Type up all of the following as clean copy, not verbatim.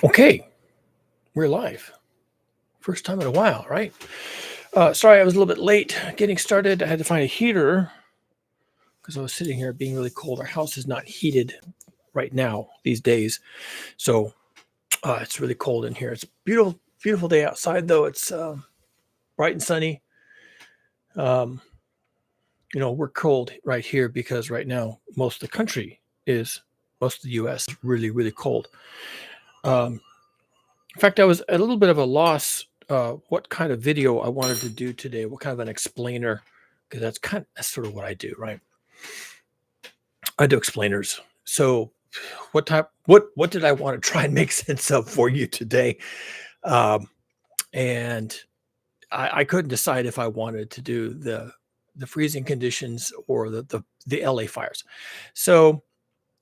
Okay, we're live. First time in a while, right? Sorry, I was a little bit late getting started. I had to find a heater because I was sitting here being really cold. Our house is not heated right now these days, so it's really cold in here. It's a beautiful, beautiful day outside, though. It's bright and sunny. Um, we're cold right here because right now most of the country is, most of the U.S. is really, really cold. Um, In fact, I was at a little bit of a loss what kind of video I wanted to do today, what kind of an explainer, because that's sort of what I do, right? I do explainers. So what did I want to try and make sense of for you today? Um, and I couldn't decide if I wanted to do the freezing conditions or the LA fires. So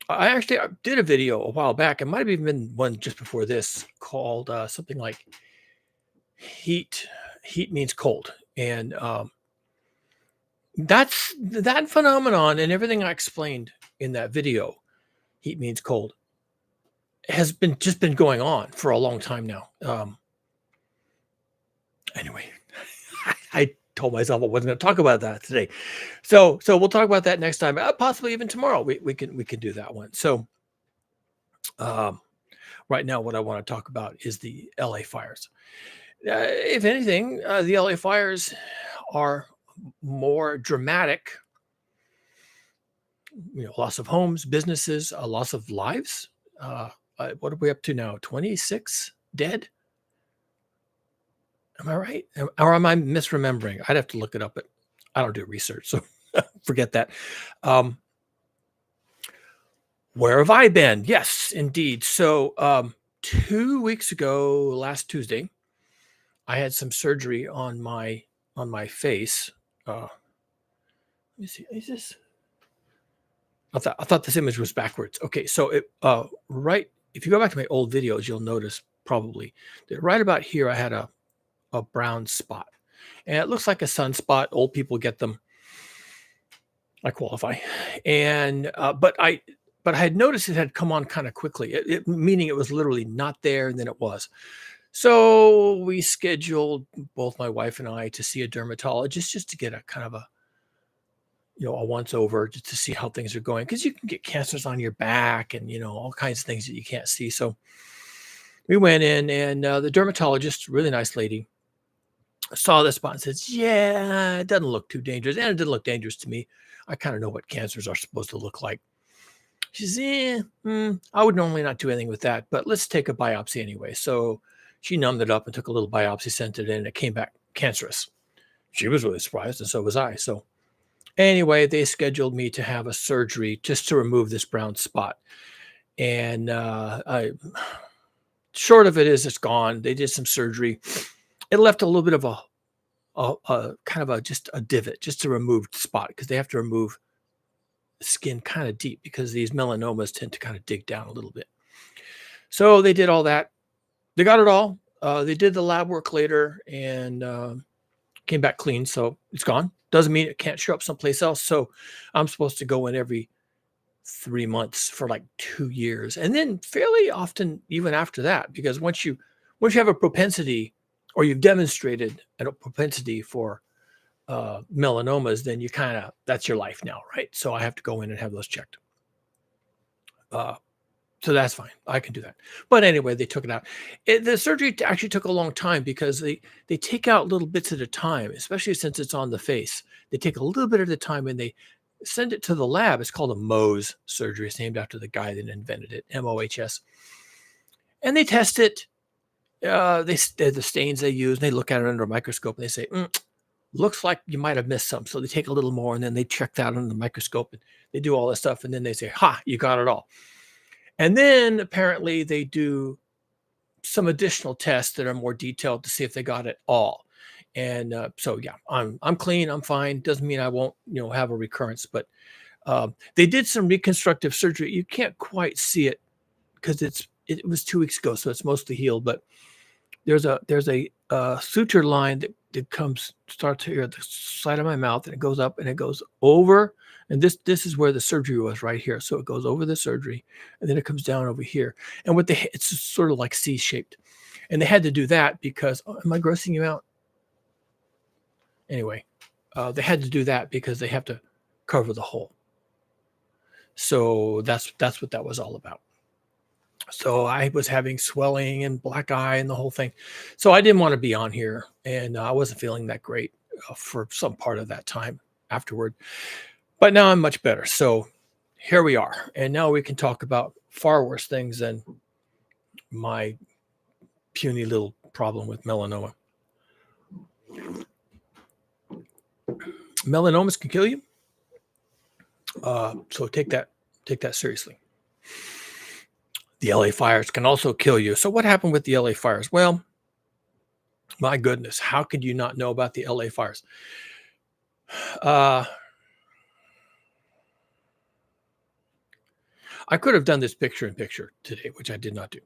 I did a video a while back. It might have even been one just before this called something like heat heat means cold, and that's that phenomenon, and everything I explained in that video, heat means cold, has been going on for a long time now. Anyway, I told myself I wasn't going to talk about that today, so we'll talk about that next time, possibly even tomorrow. We can do that one. So um, right now what I want to talk about is the LA fires. If anything, the LA fires are more dramatic, loss of homes, businesses, a loss of lives. What are we up to now? 26 dead? Am I right? Or am I misremembering? I'd have to look it up, but I don't do research, so forget that. Um, where have I been? Yes, indeed. So 2 weeks ago, last Tuesday, I had some surgery on my face. Let me see. Is this? I thought this image was backwards. Okay, so right, if you go back to my old videos, you'll notice probably that right about here I had a brown spot, and it looks like a sunspot. Old people get them. I qualify, and but I had noticed it had come on kind of quickly. Meaning it was literally not there, and then it was. So we scheduled, both my wife and I, to see a dermatologist just to get a kind of a once over, just to see how things are going, because you can get cancers on your back and all kinds of things that you can't see. So we went in, and the dermatologist, really nice lady, saw the spot and says, yeah, it doesn't look too dangerous, and it didn't look dangerous to me. I kind of know what cancers are supposed to look like. She says, I would normally not do anything with that, but let's take a biopsy anyway. So she numbed it up and took a little biopsy, sent it in, and it came back cancerous. She was really surprised, and so was I. So anyway, they scheduled me to have a surgery just to remove this brown spot. And short of it is, it's gone. They did some surgery. It left a little bit of a kind of just a divot, just a removed spot, because they have to remove skin kind of deep because these melanomas tend to kind of dig down a little bit. So they did all that. They got it all. They did the lab work later, and came back clean. So it's gone. Doesn't mean it can't show up someplace else. So I'm supposed to go in every 3 months for like 2 years, and then fairly often even after that, because once you have a propensity, or you've demonstrated a propensity for melanomas, then that's your life now, right? So I have to go in and have those checked. So that's fine. I can do that. But anyway, they took it out. The surgery actually took a long time because they take out little bits at a time, especially since it's on the face. They take a little bit at a time, and they send it to the lab. It's called a Mohs surgery. It's named after the guy that invented it, MOHS. And they test it. The stains they use, and they look at it under a microscope, and they say, looks like you might have missed some. So they take a little more, and then they check that under the microscope, and they do all that stuff. And then they say, ha, you got it all. And then apparently they do some additional tests that are more detailed to see if they got it all. And so, yeah, I'm clean. I'm fine. Doesn't mean I won't, have a recurrence. But they did some reconstructive surgery. You can't quite see it because it was 2 weeks ago, so it's mostly healed. But there's a suture line that starts here at the side of my mouth, and it goes up and it goes over. And this is where the surgery was, right here. So it goes over the surgery, and then it comes down over here. And it's sort of like C-shaped. And they had to do that because, am I grossing you out? Anyway, they had to do that because they have to cover the hole. So that's what that was all about. So I was having swelling and black eye and the whole thing. So I didn't want to be on here, and I wasn't feeling that great for some part of that time afterward. But now I'm much better. So here we are. And now we can talk about far worse things than my puny little problem with melanoma. Melanomas can kill you. So take that seriously. The LA fires can also kill you. So what happened with the LA fires? Well, my goodness, how could you not know about the LA fires? I could have done this picture in picture today, which I did not do.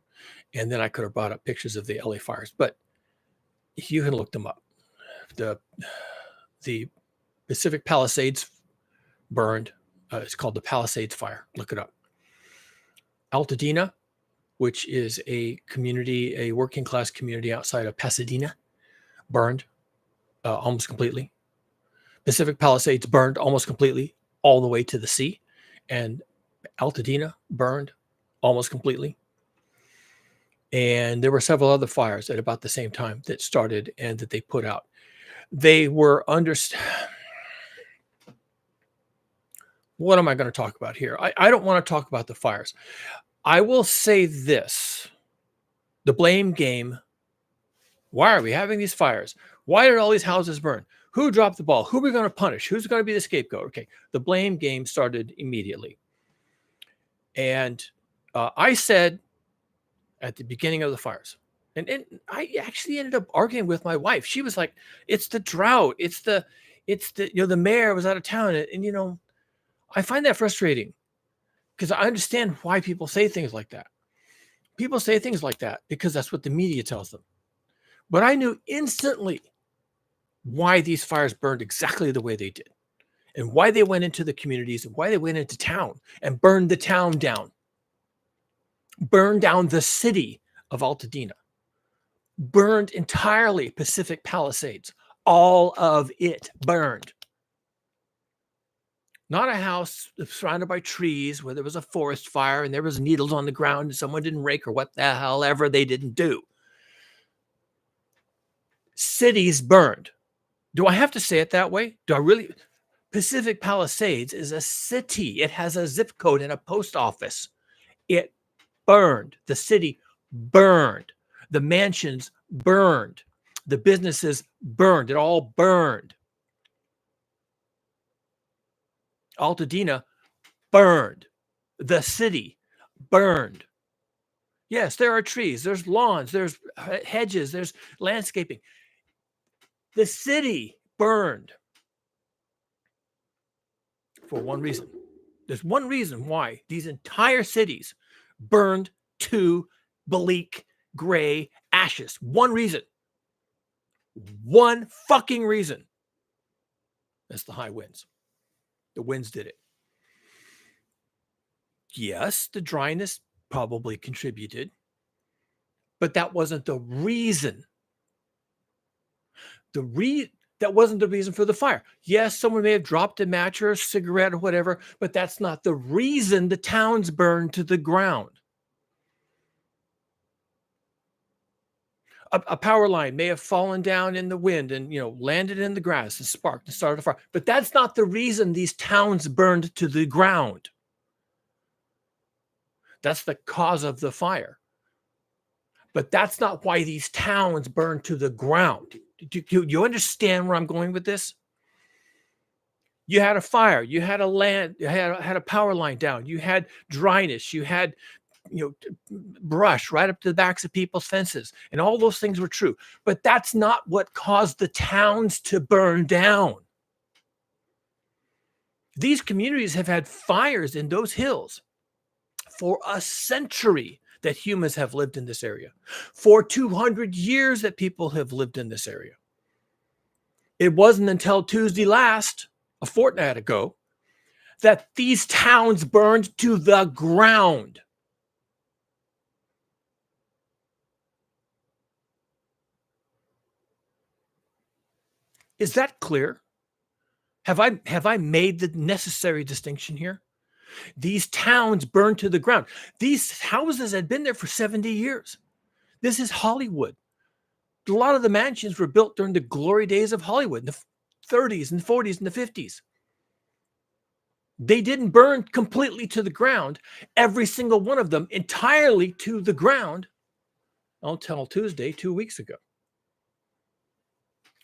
And then I could have brought up pictures of the LA fires, but you can look them up. The Pacific Palisades burned. It's called the Palisades fire. Look it up. Alta Dena, which is a working class community outside of Pasadena, burned almost completely. Pacific Palisades burned almost completely all the way to the sea. And Alta Dena burned almost completely. And there were several other fires at about the same time that started and that they put out. They were what am I going to talk about here? I don't want to talk about the fires. I will say this. The blame game. Why are we having these fires? Why did all these houses burn? Who dropped the ball? Who are we going to punish? Who's going to be the scapegoat? Okay, the blame game started immediately. And I said at the beginning of the fires, and I actually ended up arguing with my wife. She was like, it's the drought. It's the the mayor was out of town. And I find that frustrating because I understand why people say things like that. People say things like that because that's what the media tells them. But I knew instantly why these fires burned exactly the way they did, and why they went into the communities, and why they went into town and burned the town down. Burned down the city of Alta Dena. Burned entirely Pacific Palisades. All of it burned. Not a house surrounded by trees where there was a forest fire and there was needles on the ground and someone didn't rake or what the hell ever they didn't do. Cities burned. Do I have to say it that way? Do I really? Pacific Palisades is a city. It has a zip code and a post office. It burned. The city burned. The mansions burned. The businesses burned. It all burned. Alta Dena burned. The city burned. Yes, there are trees, there's lawns, there's hedges, there's landscaping. The city burned for one reason. There's one reason why these entire cities burned to bleak gray ashes. One reason. One fucking reason. That's the high winds. The winds did it. Yes, the dryness probably contributed, but that wasn't the reason. That wasn't the reason for the fire. Yes, someone may have dropped a match or a cigarette or whatever, but that's not the reason the towns burned to the ground. A power line may have fallen down in the wind and landed in the grass and sparked and started a fire, but that's not the reason these towns burned to the ground. That's the cause of the fire. But that's not why these towns burned to the ground. Do you understand where I'm going with this? You had a fire, you had a power line down, you had dryness, you had brush right up to the backs of people's fences, and all those things were true. But that's not what caused the towns to burn down. These communities have had fires in those hills for a century. that humans have lived in this area. For 200 years that people have lived in this area. It wasn't until Tuesday last, a fortnight ago, that these towns burned to the ground. Is that clear? Have I made the necessary distinction here? These towns burned to the ground. These houses had been there for 70 years. This is Hollywood. A lot of the mansions were built during the glory days of Hollywood in the 30s and 40s and the 50s. They didn't burn completely to the ground, every single one of them entirely to the ground until Tuesday, 2 weeks ago.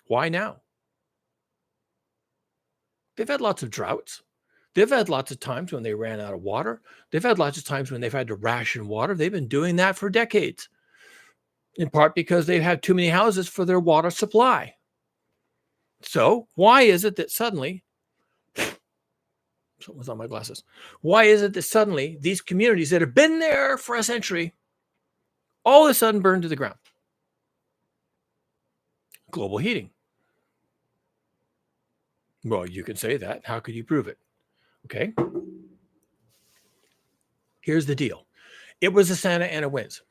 Why now? They've had lots of droughts. They've had lots of times when they ran out of water. They've had lots of times when they've had to ration water. They've been doing that for decades, in part because they've had too many houses for their water supply. So why is it that suddenly, something was on my glasses, why is it that suddenly these communities that have been there for a century all of a sudden burned to the ground? Global heating. Well, you can say that. How could you prove it? Okay. Here's the deal. It was the Santa Ana winds.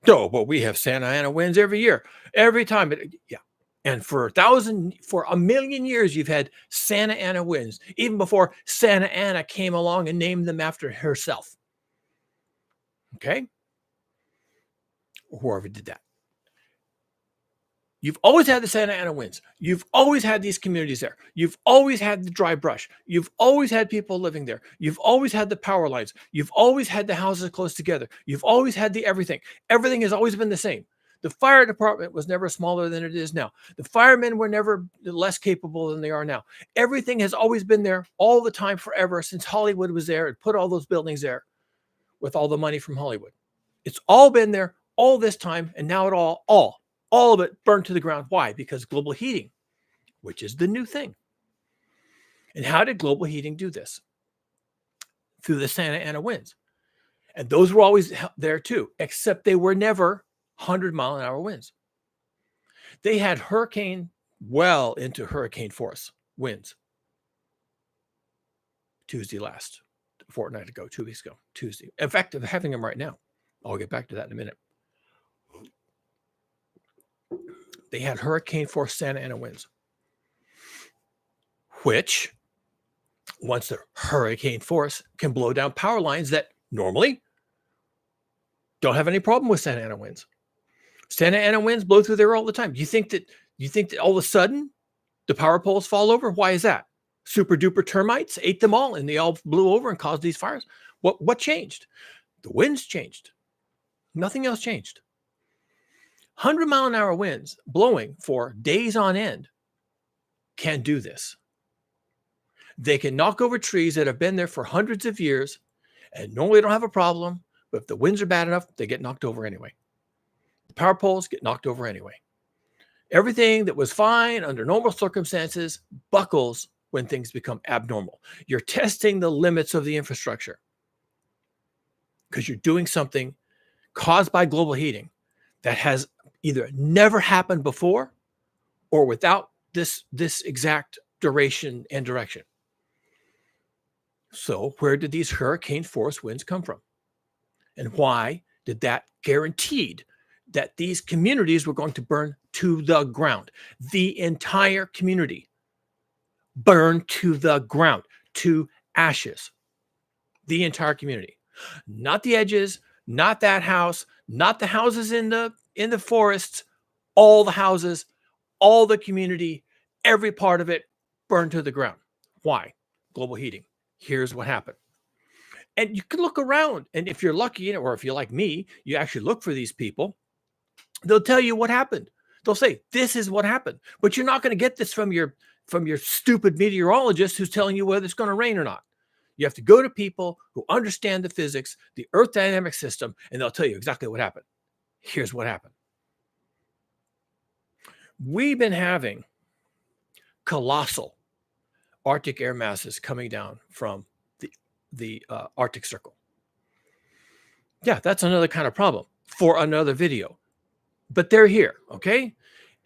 Oh, but we have Santa Ana winds every year, every time. Yeah. And for a million years, you've had Santa Ana winds, even before Santa Ana came along and named them after herself. Okay. Or whoever did that. You've always had the Santa Ana winds. You've always had these communities there. You've always had the dry brush. You've always had people living there. You've always had the power lines. You've always had the houses close together. You've always had the everything. Everything has always been the same. The fire department was never smaller than it is now. The firemen were never less capable than they are now. Everything has always been there all the time forever since Hollywood was there and put all those buildings there with all the money from Hollywood. It's all been there all this time, and now it all of it burned to the ground. Why? Because global heating, which is the new thing. And how did global heating do this? Through the Santa Ana winds. And those were always there too, except they were never 100-mile-an-hour winds. They had well into hurricane force winds. Tuesday last, a fortnight ago, 2 weeks ago, Tuesday. In fact, they're having them right now. I'll get back to that in a minute. They had hurricane force Santa Ana winds, which, once they're hurricane force, can blow down power lines that normally don't have any problem with Santa Ana winds. Santa Ana winds blow through there all the time. You think that all of a sudden the power poles fall over? Why is that? Super duper termites ate them all and they all blew over and caused these fires. What changed? The winds changed. Nothing else changed. 100-mile-an-hour winds blowing for days on end can do this. They can knock over trees that have been there for hundreds of years and normally don't have a problem, but if the winds are bad enough, they get knocked over anyway. The power poles get knocked over anyway. Everything that was fine under normal circumstances buckles when things become abnormal. You're testing the limits of the infrastructure because you're doing something caused by global heating that has either never happened before or without this exact duration and direction. So where did these hurricane force winds come from? And why did that guaranteed that these communities were going to burn to the ground? The entire community burned to the ground, to ashes. The entire community. Not the edges, not that house, not the houses in the forests, all the houses, all the community, every part of it burned to the ground. Why? Global heating. Here's what happened. And you can look around, and if you're lucky, or if you're like me, you actually look for these people, they'll tell you what happened. They'll say, this is what happened. But you're not going to get this from your stupid meteorologist who's telling you whether it's going to rain or not. You have to go to people who understand the physics, the earth dynamic system, and they'll tell you exactly what happened. Here's what happened. We've been having colossal Arctic air masses coming down from the Arctic Circle. Yeah, that's another kind of problem for another video. But they're here, okay?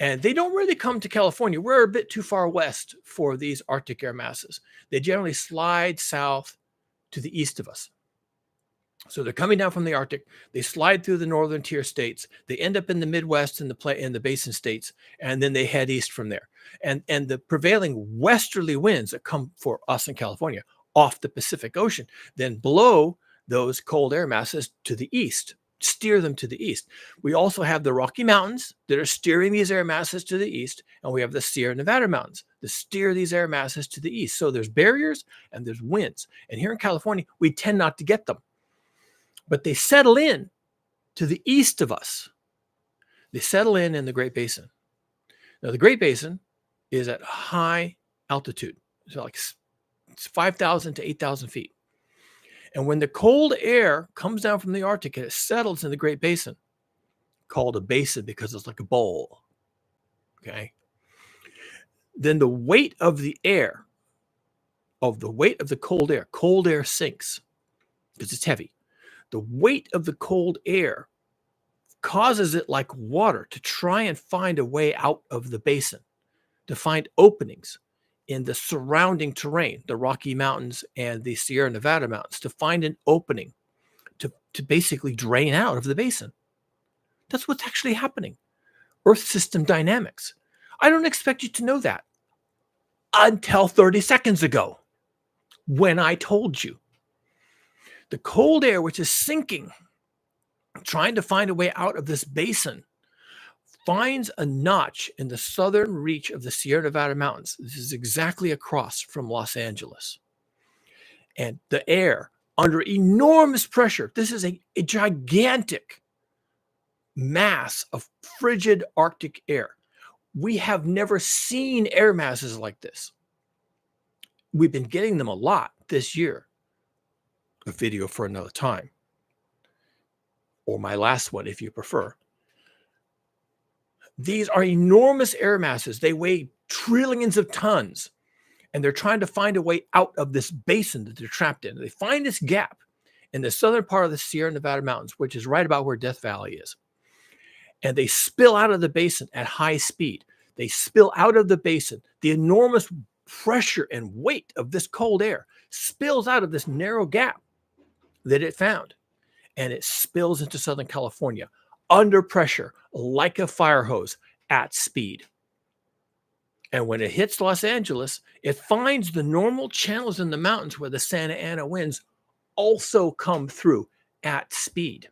And they don't really come to California. We're a bit too far west for these Arctic air masses. They generally slide south to the east of us. So they're coming down from the Arctic. They slide through the northern tier states. They end up in the Midwest and the basin states, and then they head east from there. And the prevailing westerly winds that come for us in California off the Pacific Ocean then blow those cold air masses to the east, steer them to the east. We also have the Rocky Mountains that are steering these air masses to the east, and we have the Sierra Nevada Mountains that steer these air masses to the east. So there's barriers and there's winds. And here in California, we tend not to get them, but they settle in to the east of us. They settle in the Great Basin. Now, the Great Basin is at high altitude, so like 5,000 to 8,000 feet. And when the cold air comes down from the Arctic and it settles in the Great Basin, called a basin because it's like a bowl, okay? Then the weight of the air, of the cold air sinks because it's heavy. The weight of the cold air causes it, like water, to try and find a way out of the basin, to find openings in the surrounding terrain, the Rocky Mountains and the Sierra Nevada Mountains, to find an opening to basically drain out of the basin. That's what's actually happening. Earth system dynamics. I don't expect you to know that until 30 seconds ago when I told you. The cold air, which is sinking, trying to find a way out of this basin, finds a notch in the southern reach of the Sierra Nevada Mountains. This is exactly across from Los Angeles. And the air, under enormous pressure, this is a gigantic mass of frigid Arctic air. We have never seen air masses like this. We've been getting them a lot this year. A video for another time, or my last one if you prefer. These are enormous air masses. They weigh trillions of tons, and they're trying to find a way out of this basin that they're trapped in. They find this gap in the southern part of the Sierra Nevada Mountains, which is right about where Death Valley is. And they spill out of the basin at high speed. They spill out of the basin. The enormous pressure and weight of this cold air spills out of this narrow gap that it found, and it spills into Southern California under pressure like a fire hose at speed. And when it hits Los Angeles, it finds the normal channels in the mountains where the Santa Ana winds also come through at speed.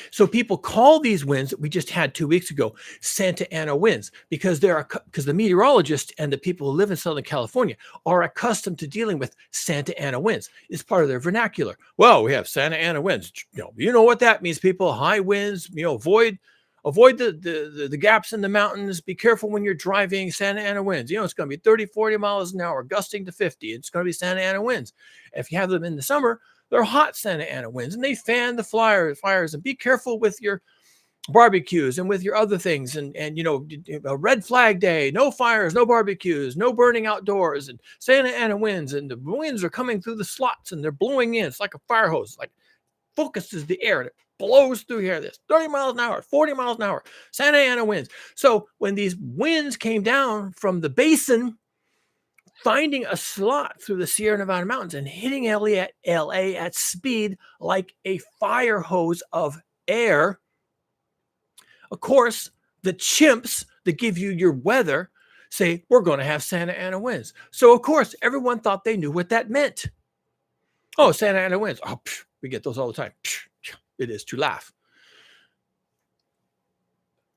So people call these winds that we just had 2 weeks ago Santa Ana winds because the meteorologists and the people who live in Southern California are accustomed to dealing with Santa Ana winds. It's part of their vernacular. Well, we have Santa Ana winds. You know what that means, people. High winds. Avoid the gaps in the mountains. Be careful when you're driving. Santa Ana winds. It's going to be 30, 40 miles an hour, gusting to 50. It's going to be Santa Ana winds. If you have them in the summer, they're hot Santa Ana winds, and they fan the fires. And be careful with your barbecues and with your other things. And a red flag day, no fires, no barbecues, no burning outdoors, and Santa Ana winds. And the winds are coming through the slots, and they're blowing in. It's like a fire hose, like focuses the air, and it blows through here. This 30 miles an hour, 40 miles an hour, Santa Ana winds. So when these winds came down from the basin, finding a slot through the Sierra Nevada mountains and hitting LA at speed like a fire hose of air. Of course, the chimps that give you your weather say, we're going to have Santa Ana winds. So, of course, everyone thought they knew what that meant. Oh, Santa Ana winds. Oh, we get those all the time. It is to laugh.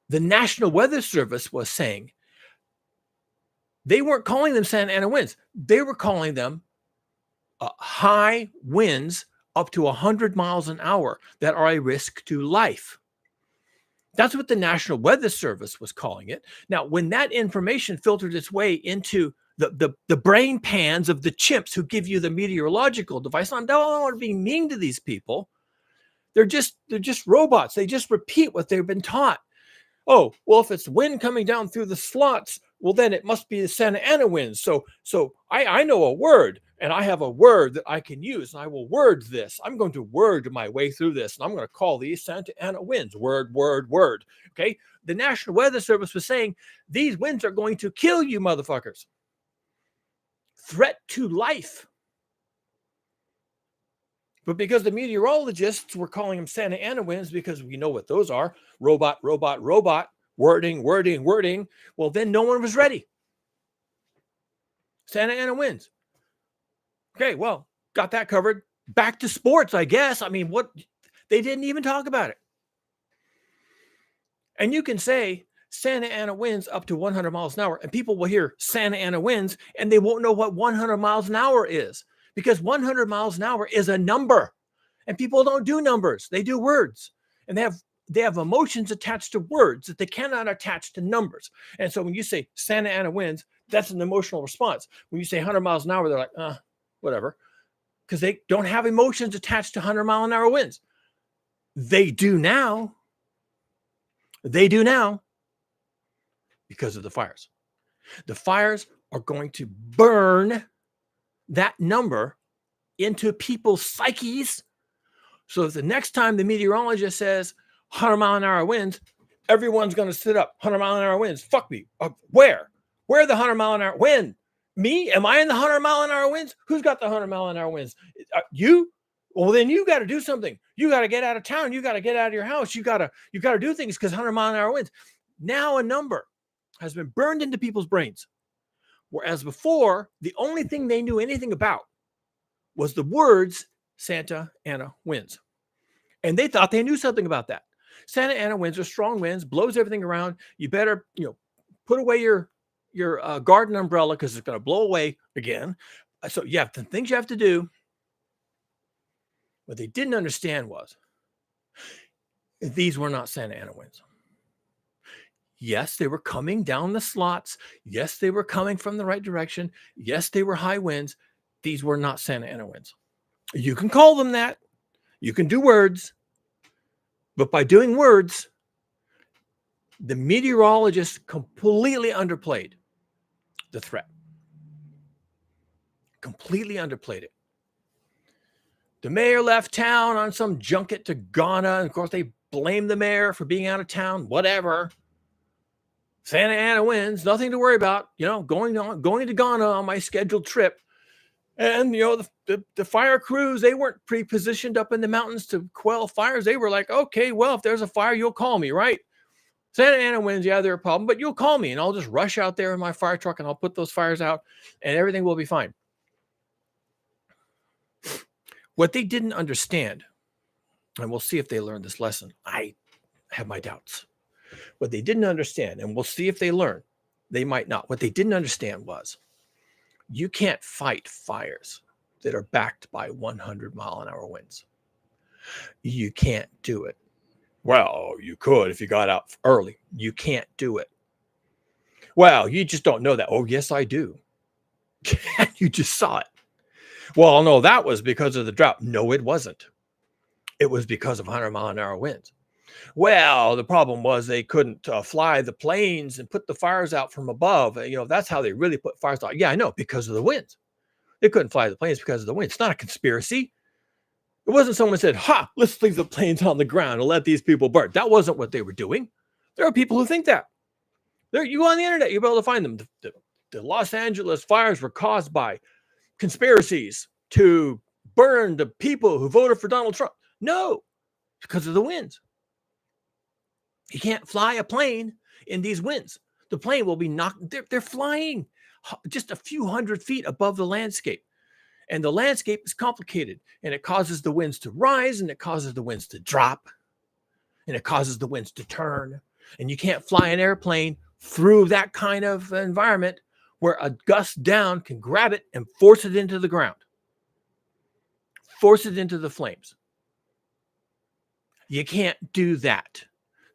The National Weather Service was saying, they weren't calling them Santa Ana winds. They were calling them high winds up to 100 miles an hour that are a risk to life. That's what the National Weather Service was calling it. Now, when that information filtered its way into the brain pans of the chimps who give you the meteorological device, I don't want to be mean to these people. They're just robots. They just repeat what they've been taught. Oh, well, if it's wind coming down through the slots, well, then it must be the Santa Ana winds. So I know a word. And I have a word that I can use, and I will word this. I'm going to word my way through this, and I'm going to call these Santa Ana winds. Word, word, word. Okay? The National Weather Service was saying, these winds are going to kill you, motherfuckers. Threat to life. But because the meteorologists were calling them Santa Ana winds, because we know what those are, robot, robot, robot, wording, wording, wording, well, then no one was ready. Santa Ana winds. Okay, well, got that covered. Back to sports, I guess. I mean, what? They didn't even talk about it. And you can say Santa Ana winds up to 100 miles an hour, and people will hear Santa Ana winds, and they won't know what 100 miles an hour is, because 100 miles an hour is a number, and people don't do numbers. They do words, and they have emotions attached to words that they cannot attach to numbers. And so when you say Santa Ana winds, that's an emotional response. When you say 100 miles an hour, they're like, whatever, because they don't have emotions attached to 100 mile an hour winds. They do now. They do now because of the fires. The fires are going to burn that number into people's psyches. So if the next time the meteorologist says 100 mile an hour winds, everyone's going to sit up. 100 mile an hour winds. Fuck me. Where? Where are the 100 mile an hour? When? Me? Am I in the 100 mile an hour winds? Who's got the 100 mile an hour winds? You? Well, then you got to do something. You got to get out of town. You got to get out of your house. You got to do things, because 100 mile an hour winds. Now a number has been burned into people's brains. Whereas before, the only thing they knew anything about was the words Santa Ana winds. And they thought they knew something about that. Santa Ana winds are strong winds, blows everything around. You better, put away your garden umbrella, because it's going to blow away again. So you have the things you have to do. What they didn't understand was these were not Santa Ana winds. Yes, they were coming down the slots. Yes, they were coming from the right direction. Yes, they were high winds. These were not Santa Ana winds. You can call them that. You can do words. But by doing words, the meteorologists completely underplayed the threat. Completely underplayed it. The mayor left town on some junket to Ghana. And of course, they blame the mayor for being out of town. Whatever. Santa Ana winds, nothing to worry about. Going to Ghana on my scheduled trip. And, the fire crews, they weren't pre-positioned up in the mountains to quell fires. They were like, okay, well, if there's a fire, you'll call me, right? Santa Ana winds, yeah, they're a problem, but you'll call me, and I'll just rush out there in my fire truck, and I'll put those fires out, and everything will be fine. What they didn't understand, and we'll see if they learned this lesson. I have my doubts. What they didn't understand, and we'll see if they learn. They might not. What they didn't understand was, you can't fight fires that are backed by 100 mile an hour winds. You can't do it. Well, you could if you got out early. You can't do it. Well, you just don't know that. Oh, yes, I do. You just saw it. Well, no, that was because of the drought. No, it wasn't. It was because of 100 mile an hour winds. Well, the problem was they couldn't fly the planes and put the fires out from above. That's how they really put fires out. Yeah, I know, because of the winds. They couldn't fly the planes because of the wind. It's not a conspiracy. It wasn't someone said, let's leave the planes on the ground and let these people burn. That wasn't what they were doing. There are people who think that. You go on the internet, you'll be able to find them. The Los Angeles fires were caused by conspiracies to burn the people who voted for Donald Trump. No, because of the winds. You can't fly a plane in these winds. The plane will be knocked. They're flying just a few hundred feet above the landscape. And the landscape is complicated. And it causes the winds to rise, and it causes the winds to drop. And it causes the winds to turn. And you can't fly an airplane through that kind of environment where a gust down can grab it and force it into the ground. Force it into the flames. You can't do that.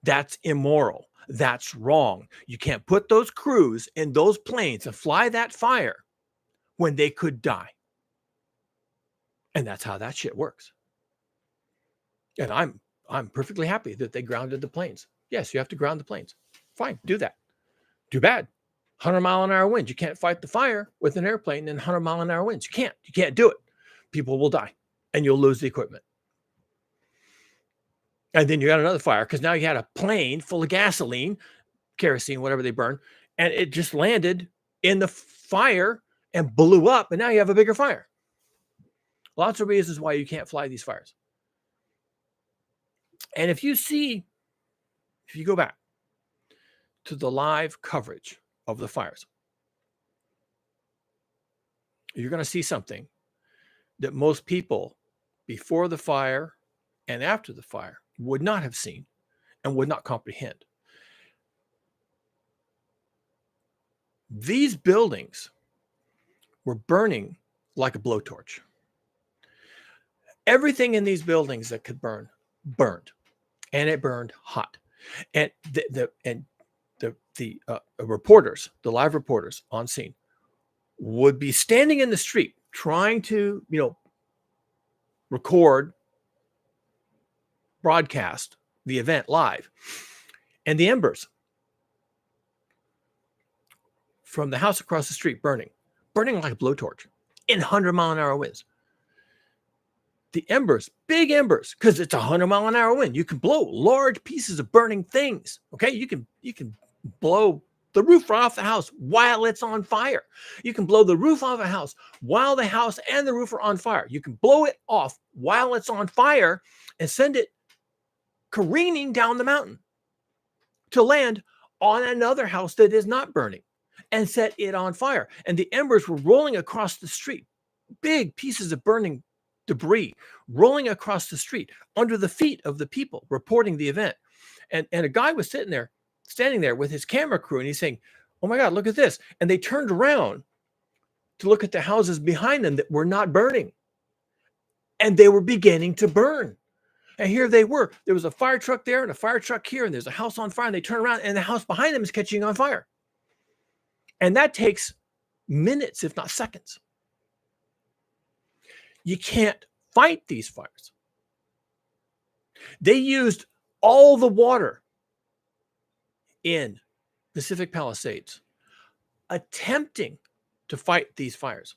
That's immoral. That's wrong. You can't put those crews in those planes and fly that fire when they could die. And that's how that shit works. And I'm perfectly happy that they grounded the planes. Yes, you have to ground the planes. Fine, do that. Too bad. 100-mile-an-hour winds. You can't fight the fire with an airplane in 100-mile-an-hour winds. You can't do it. People will die and you'll lose the equipment. And then you got another fire because now you had a plane full of gasoline, kerosene, whatever they burn, and it just landed in the fire and blew up. And now you have a bigger fire. Lots of reasons why you can't fly these fires. And if you go back to the live coverage of the fires, you're going to see something that most people before the fire and after the fire would not have seen and would not comprehend. These buildings were burning like a blowtorch. Everything in these buildings that could burn burned, and it burned hot. And the reporters, the live reporters on scene, would be standing in the street trying to, record, broadcast the event live, and the embers from the house across the street burning like a blowtorch in 100-mile-an-hour winds. The embers, big embers, because it's a 100-mile-an-hour wind. You can blow large pieces of burning things. Okay, you can blow the roof off the house while it's on fire. You can blow the roof off a house while the house and the roof are on fire. You can blow it off while it's on fire and send it careening down the mountain to land on another house that is not burning and set it on fire. And the embers were rolling across the street, big pieces of burning debris rolling across the street under the feet of the people reporting the event. And a guy was standing there with his camera crew, and he's saying, "Oh my God, look at this." And they turned around to look at the houses behind them that were not burning. And they were beginning to burn. And here they were. There was a fire truck there and a fire truck here, and there's a house on fire, and they turn around and the house behind them is catching on fire. And that takes minutes, if not seconds. You can't fight these fires. They used all the water in Pacific Palisades attempting to fight these fires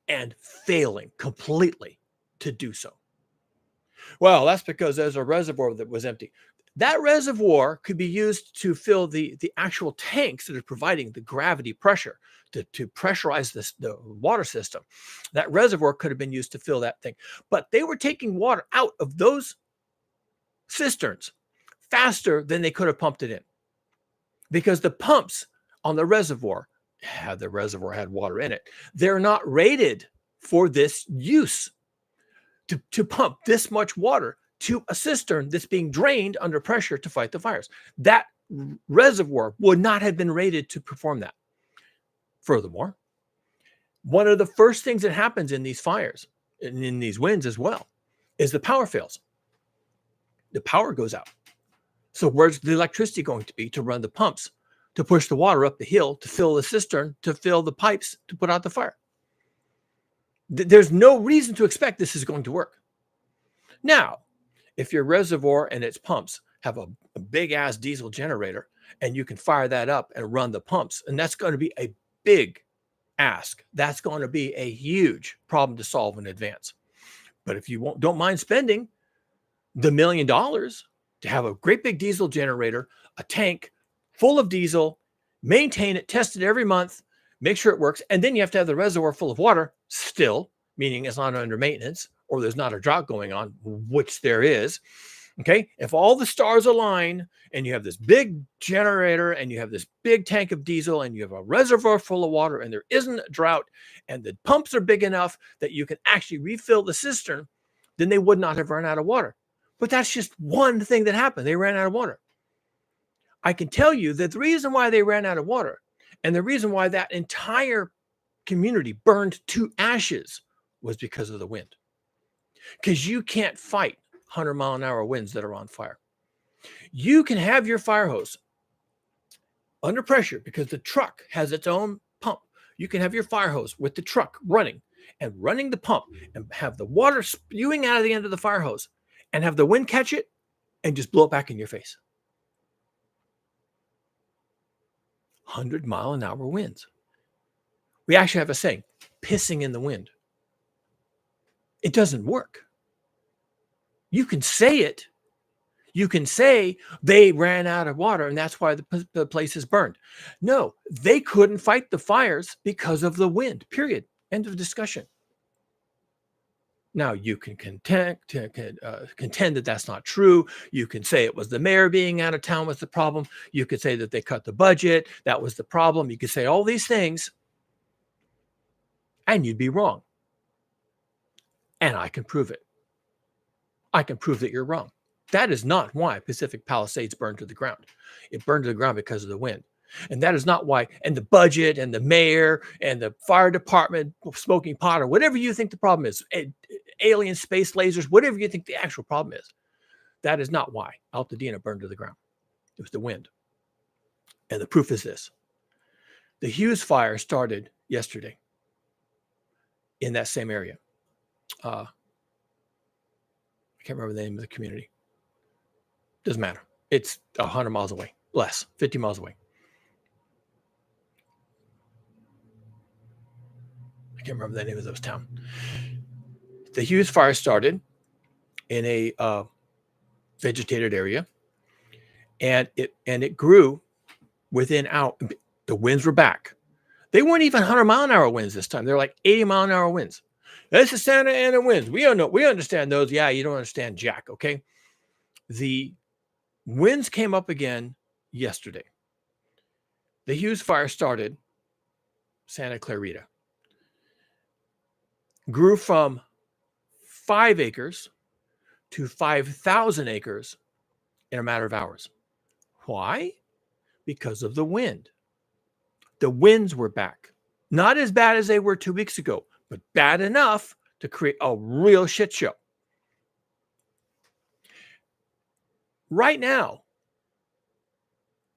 and failing completely to do so. Well, that's because there's a reservoir that was empty. That reservoir could be used to fill the actual tanks that are providing the gravity pressure to pressurize the water system. That reservoir could have been used to fill that thing. But they were taking water out of those cisterns faster than they could have pumped it in, because the pumps on the reservoir had water in it. They're not rated for this use to pump this much water to a cistern that's being drained under pressure to fight the fires. That reservoir would not have been rated to perform that. Furthermore, one of the first things that happens in these fires, and in these winds as well, is the power fails. The power goes out. So where's the electricity going to be to run the pumps, to push the water up the hill, to fill the cistern, to fill the pipes, to put out the fire? There's no reason to expect this is going to work. Now, if your reservoir and its pumps have a big ass diesel generator, and you can fire that up and run the pumps, and that's going to be a big ask. That's going to be a huge problem to solve in advance. But if you don't mind spending the $1 million to have a great big diesel generator, a tank full of diesel, maintain it, test it every month, make sure it works, and then you have to have the reservoir full of water still, meaning it's not under maintenance, or there's not a drought going on, which there is. Okay, if all the stars align and you have this big generator and you have this big tank of diesel and you have a reservoir full of water and there isn't a drought and the pumps are big enough that you can actually refill the cistern, then they would not have run out of water. But that's just one thing that happened. They ran out of water. I can tell you that the reason why they ran out of water and the reason why that entire community burned to ashes was because of the wind. Because you can't fight 100-mile-an-hour winds that are on fire. You can have your fire hose under pressure because the truck has its own pump. You can have your fire hose with the truck running the pump and have the water spewing out of the end of the fire hose and have the wind catch it and just blow it back in your face. 100-mile-an-hour winds. We actually have a saying, pissing in the wind. It doesn't work. You can say it. You can say they ran out of water and that's why the place is burned. No, they couldn't fight the fires because of the wind, period. End of discussion. Now, you can contend that that's not true. You can say it was the mayor being out of town was the problem. You could say that they cut the budget. That was the problem. You could say all these things, and you'd be wrong. And I can prove it. I can prove that you're wrong. That is not why Pacific Palisades burned to the ground. It burned to the ground because of the wind. And that is not why, and the budget and the mayor and the fire department smoking pot or whatever you think the problem is, alien space lasers, whatever you think the actual problem is, that is not why Alta Dena burned to the ground. It was the wind. And the proof is this. The Hughes fire started yesterday in that same area. I can't remember the name of the community. Doesn't matter. It's 100 miles away, less, 50 miles away. I can't remember the name of this town. The Hughes fire started in a vegetated area, and it grew within out. The winds were back. They weren't even 100-mile-an-hour winds this time. They're like 80-mile-an-hour winds. This is Santa Ana winds. We don't know. We understand those. Yeah, you don't understand jack. Okay. The winds came up again yesterday. The Hughes fire started Santa Clarita. Grew from 5 acres to 5,000 acres in a matter of hours. Why? Because of the wind. The winds were back. Not as bad as they were 2 weeks ago, but bad enough to create a real shit show. Right now,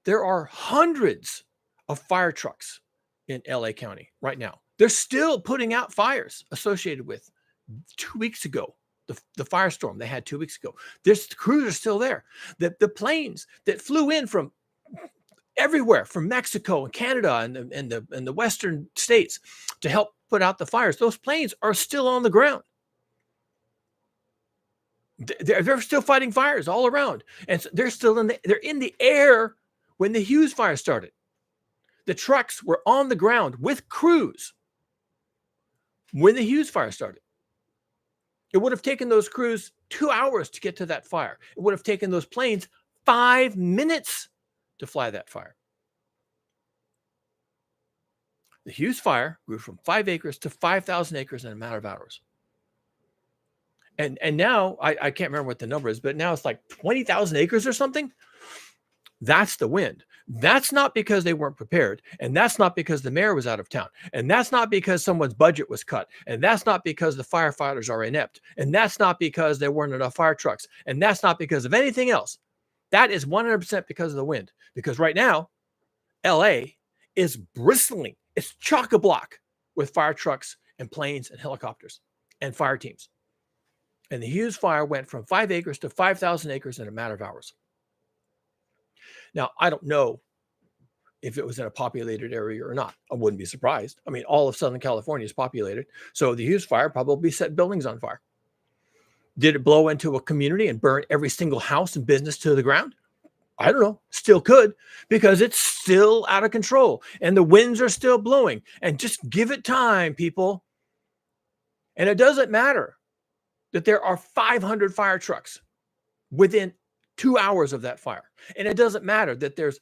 there are hundreds of fire trucks in LA County right now. They're still putting out fires associated with 2 weeks ago, the firestorm they had 2 weeks ago. The crews are still there. The planes that flew in from everywhere, from Mexico and Canada and the Western states to help put out the fires, those planes are still on the ground. They're still fighting fires all around. And so they're in the air when the Hughes fire started. The trucks were on the ground with crews when the Hughes fire started. It would have taken those crews 2 hours to get to that fire. It would have taken those planes 5 minutes to fly that fire. The Hughes fire grew from 5 acres to 5,000 acres in a matter of hours. And now, I can't remember what the number is, but now it's like 20,000 acres or something. That's the wind. That's not because they weren't prepared. And that's not because the mayor was out of town. And that's not because someone's budget was cut. And that's not because the firefighters are inept. And that's not because there weren't enough fire trucks. And that's not because of anything else. That is 100% because of the wind. Because right now, LA is bristling. It's chock-a-block with fire trucks and planes and helicopters and fire teams. And the Hughes fire went from 5 acres to 5,000 acres in a matter of hours. Now, I don't know if it was in a populated area or not. I wouldn't be surprised. I mean, all of Southern California is populated. So the Hughes fire probably set buildings on fire. Did it blow into a community and burn every single house and business to the ground? I don't know. Still could, because it's still out of control and the winds are still blowing. And just give it time, people. And it doesn't matter that there are 500 fire trucks within 2 hours of that fire. And it doesn't matter that there's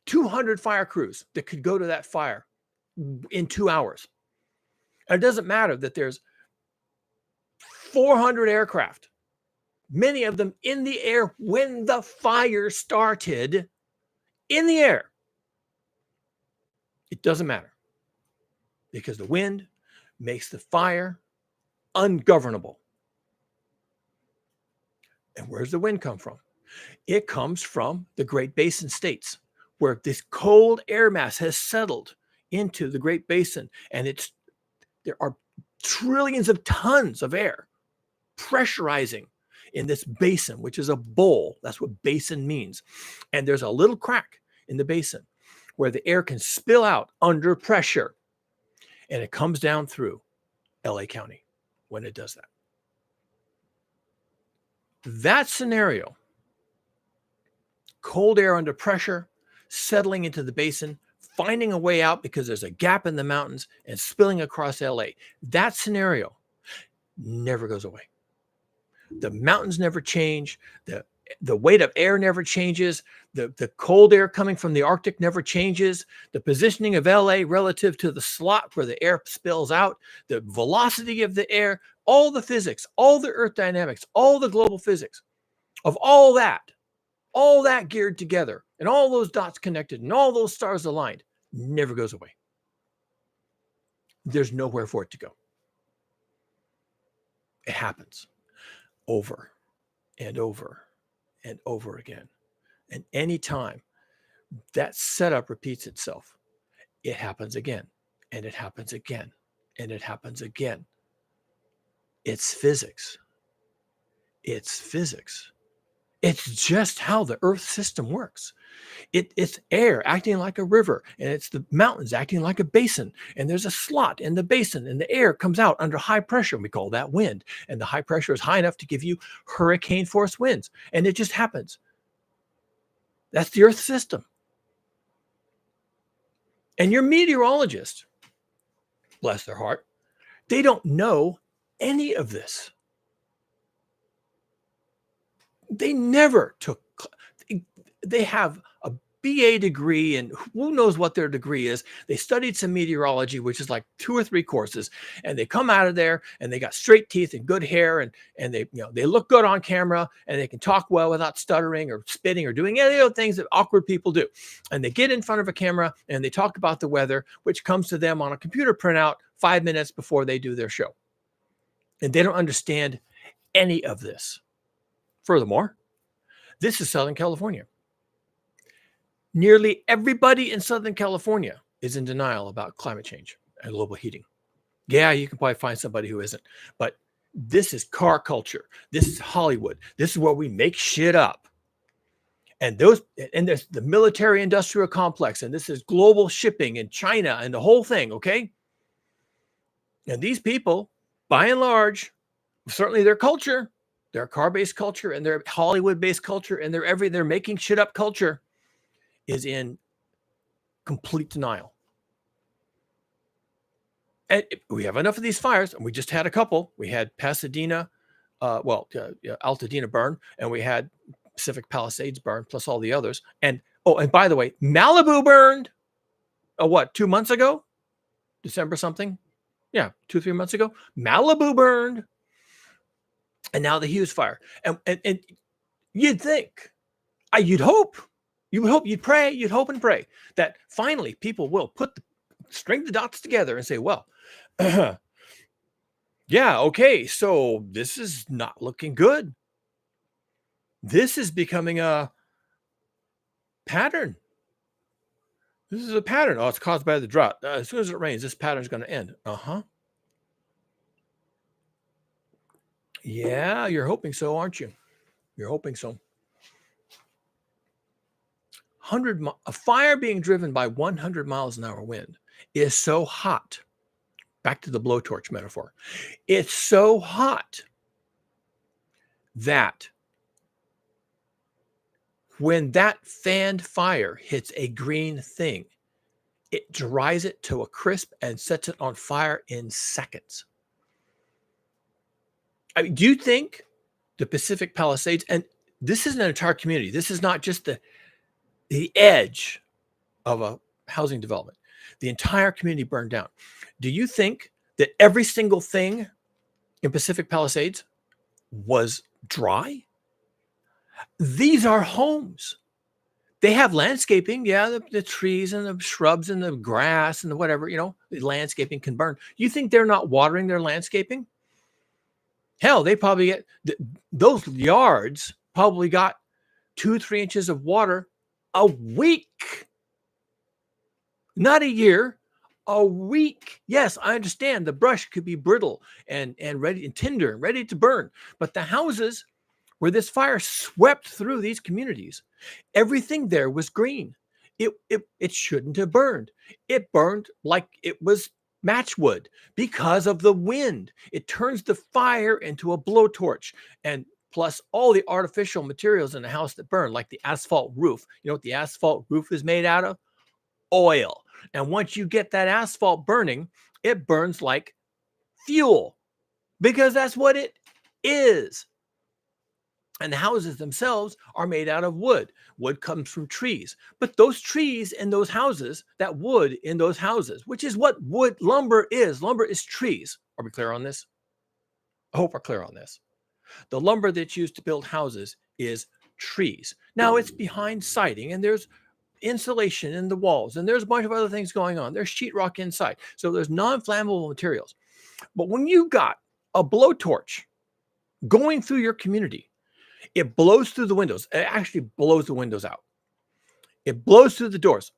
200 fire crews that could go to that fire in 2 hours. And it doesn't matter that there's 400 aircraft, many of them in the air when the fire started, in the air. It doesn't matter, because the wind makes the fire ungovernable. And where's the wind come from? It comes from the Great Basin states, where this cold air mass has settled into the Great Basin, and there are trillions of tons of air pressurizing in this basin, which is a bowl. That's what basin means. And there's a little crack in the basin. where the air can spill out under pressure, and it comes down through LA County when it does that. That scenario, cold air under pressure, settling into the basin, finding a way out because there's a gap in the mountains and spilling across LA. That scenario never goes away. The mountains never change. The weight of air never changes. The cold air coming from the Arctic never changes. The positioning of LA relative to the slot where the air spills out, the velocity of the air, all the physics, all the earth dynamics, all the global physics of all that geared together and all those dots connected and all those stars aligned never goes away. There's nowhere for it to go. It happens over and over and over again. And anytime that setup repeats itself, it happens again, and it happens again, and it happens again. It's physics. It's physics. It's just how the Earth system works. It's air acting like a river, and it's the mountains acting like a basin. And there's a slot in the basin, and the air comes out under high pressure. We call that wind. And the high pressure is high enough to give you hurricane force winds. And it just happens. That's the Earth system. And your meteorologist, bless their heart, they don't know any of this. They never took, they have a BA degree, and who knows what their degree is. They studied some meteorology, which is like 2 or 3 courses, and they come out of there and they got straight teeth and good hair, and they, they look good on camera, and they can talk well without stuttering or spitting or doing any of the things that awkward people do. And they get in front of a camera and they talk about the weather, which comes to them on a computer printout 5 minutes before they do their show. And they don't understand any of this. Furthermore, this is Southern California. Nearly everybody in Southern California is in denial about climate change and global heating. Yeah, you can probably find somebody who isn't, but this is car culture. This is Hollywood. This is where we make shit up. And there's the military industrial complex, and this is global shipping in China and the whole thing, okay? And these people, by and large, certainly their culture, their car-based culture and their Hollywood-based culture and their making shit up culture is in complete denial. And we have enough of these fires, and we just had a couple. We had Pasadena, Alta Dena burn, and we had Pacific Palisades burn, plus all the others. And by the way, Malibu burned, 2 months ago? December something? Yeah, 2-3 months ago. Malibu burned. And now the Hughes fire. And you'd think, you'd hope, you'd pray, you'd hope and pray that finally people will string the dots together and say, well, yeah, okay, so this is not looking good. This is becoming a pattern. This is a pattern. Oh, it's caused by the drought. As soon as it rains, this pattern is going to end. Yeah, you're hoping so, aren't you? You're hoping so. A fire being driven by 100 miles an hour wind is so hot. Back to the blowtorch metaphor. It's so hot that when that fanned fire hits a green thing, it dries it to a crisp and sets it on fire in seconds. I mean, do you think the Pacific Palisades, and this is an entire community, this is not just the edge of a housing development, the entire community burned down. Do you think that every single thing in Pacific Palisades was dry? These are homes. They have landscaping. Yeah, the trees and the shrubs and the grass and the whatever, the landscaping can burn. You think they're not watering their landscaping? Hell, they probably get, those yards probably got 2-3 inches of water a week. Not a year, a week. Yes, I understand the brush could be brittle and ready and tender and ready to burn. But the houses where this fire swept through these communities, everything there was green. it shouldn't have burned. It burned like it was matchwood because of the wind. It turns the fire into a blowtorch, and plus all the artificial materials in the house that burn, like the asphalt roof. You know what the asphalt roof is made out of? Oil. And once you get that asphalt burning, it burns like fuel because that's what it is. And the houses themselves are made out of wood. Wood comes from trees. But those trees in those houses, that wood in those houses, which is what wood lumber is. Lumber is trees. Are we clear on this? I hope we're clear on this. The lumber that's used to build houses is trees. Now it's behind siding, and there's insulation in the walls, and there's a bunch of other things going on. There's sheetrock inside. So there's non-flammable materials. But when you got a blowtorch going through your community, it blows through the windows. It actually blows the windows out. It blows through the doors.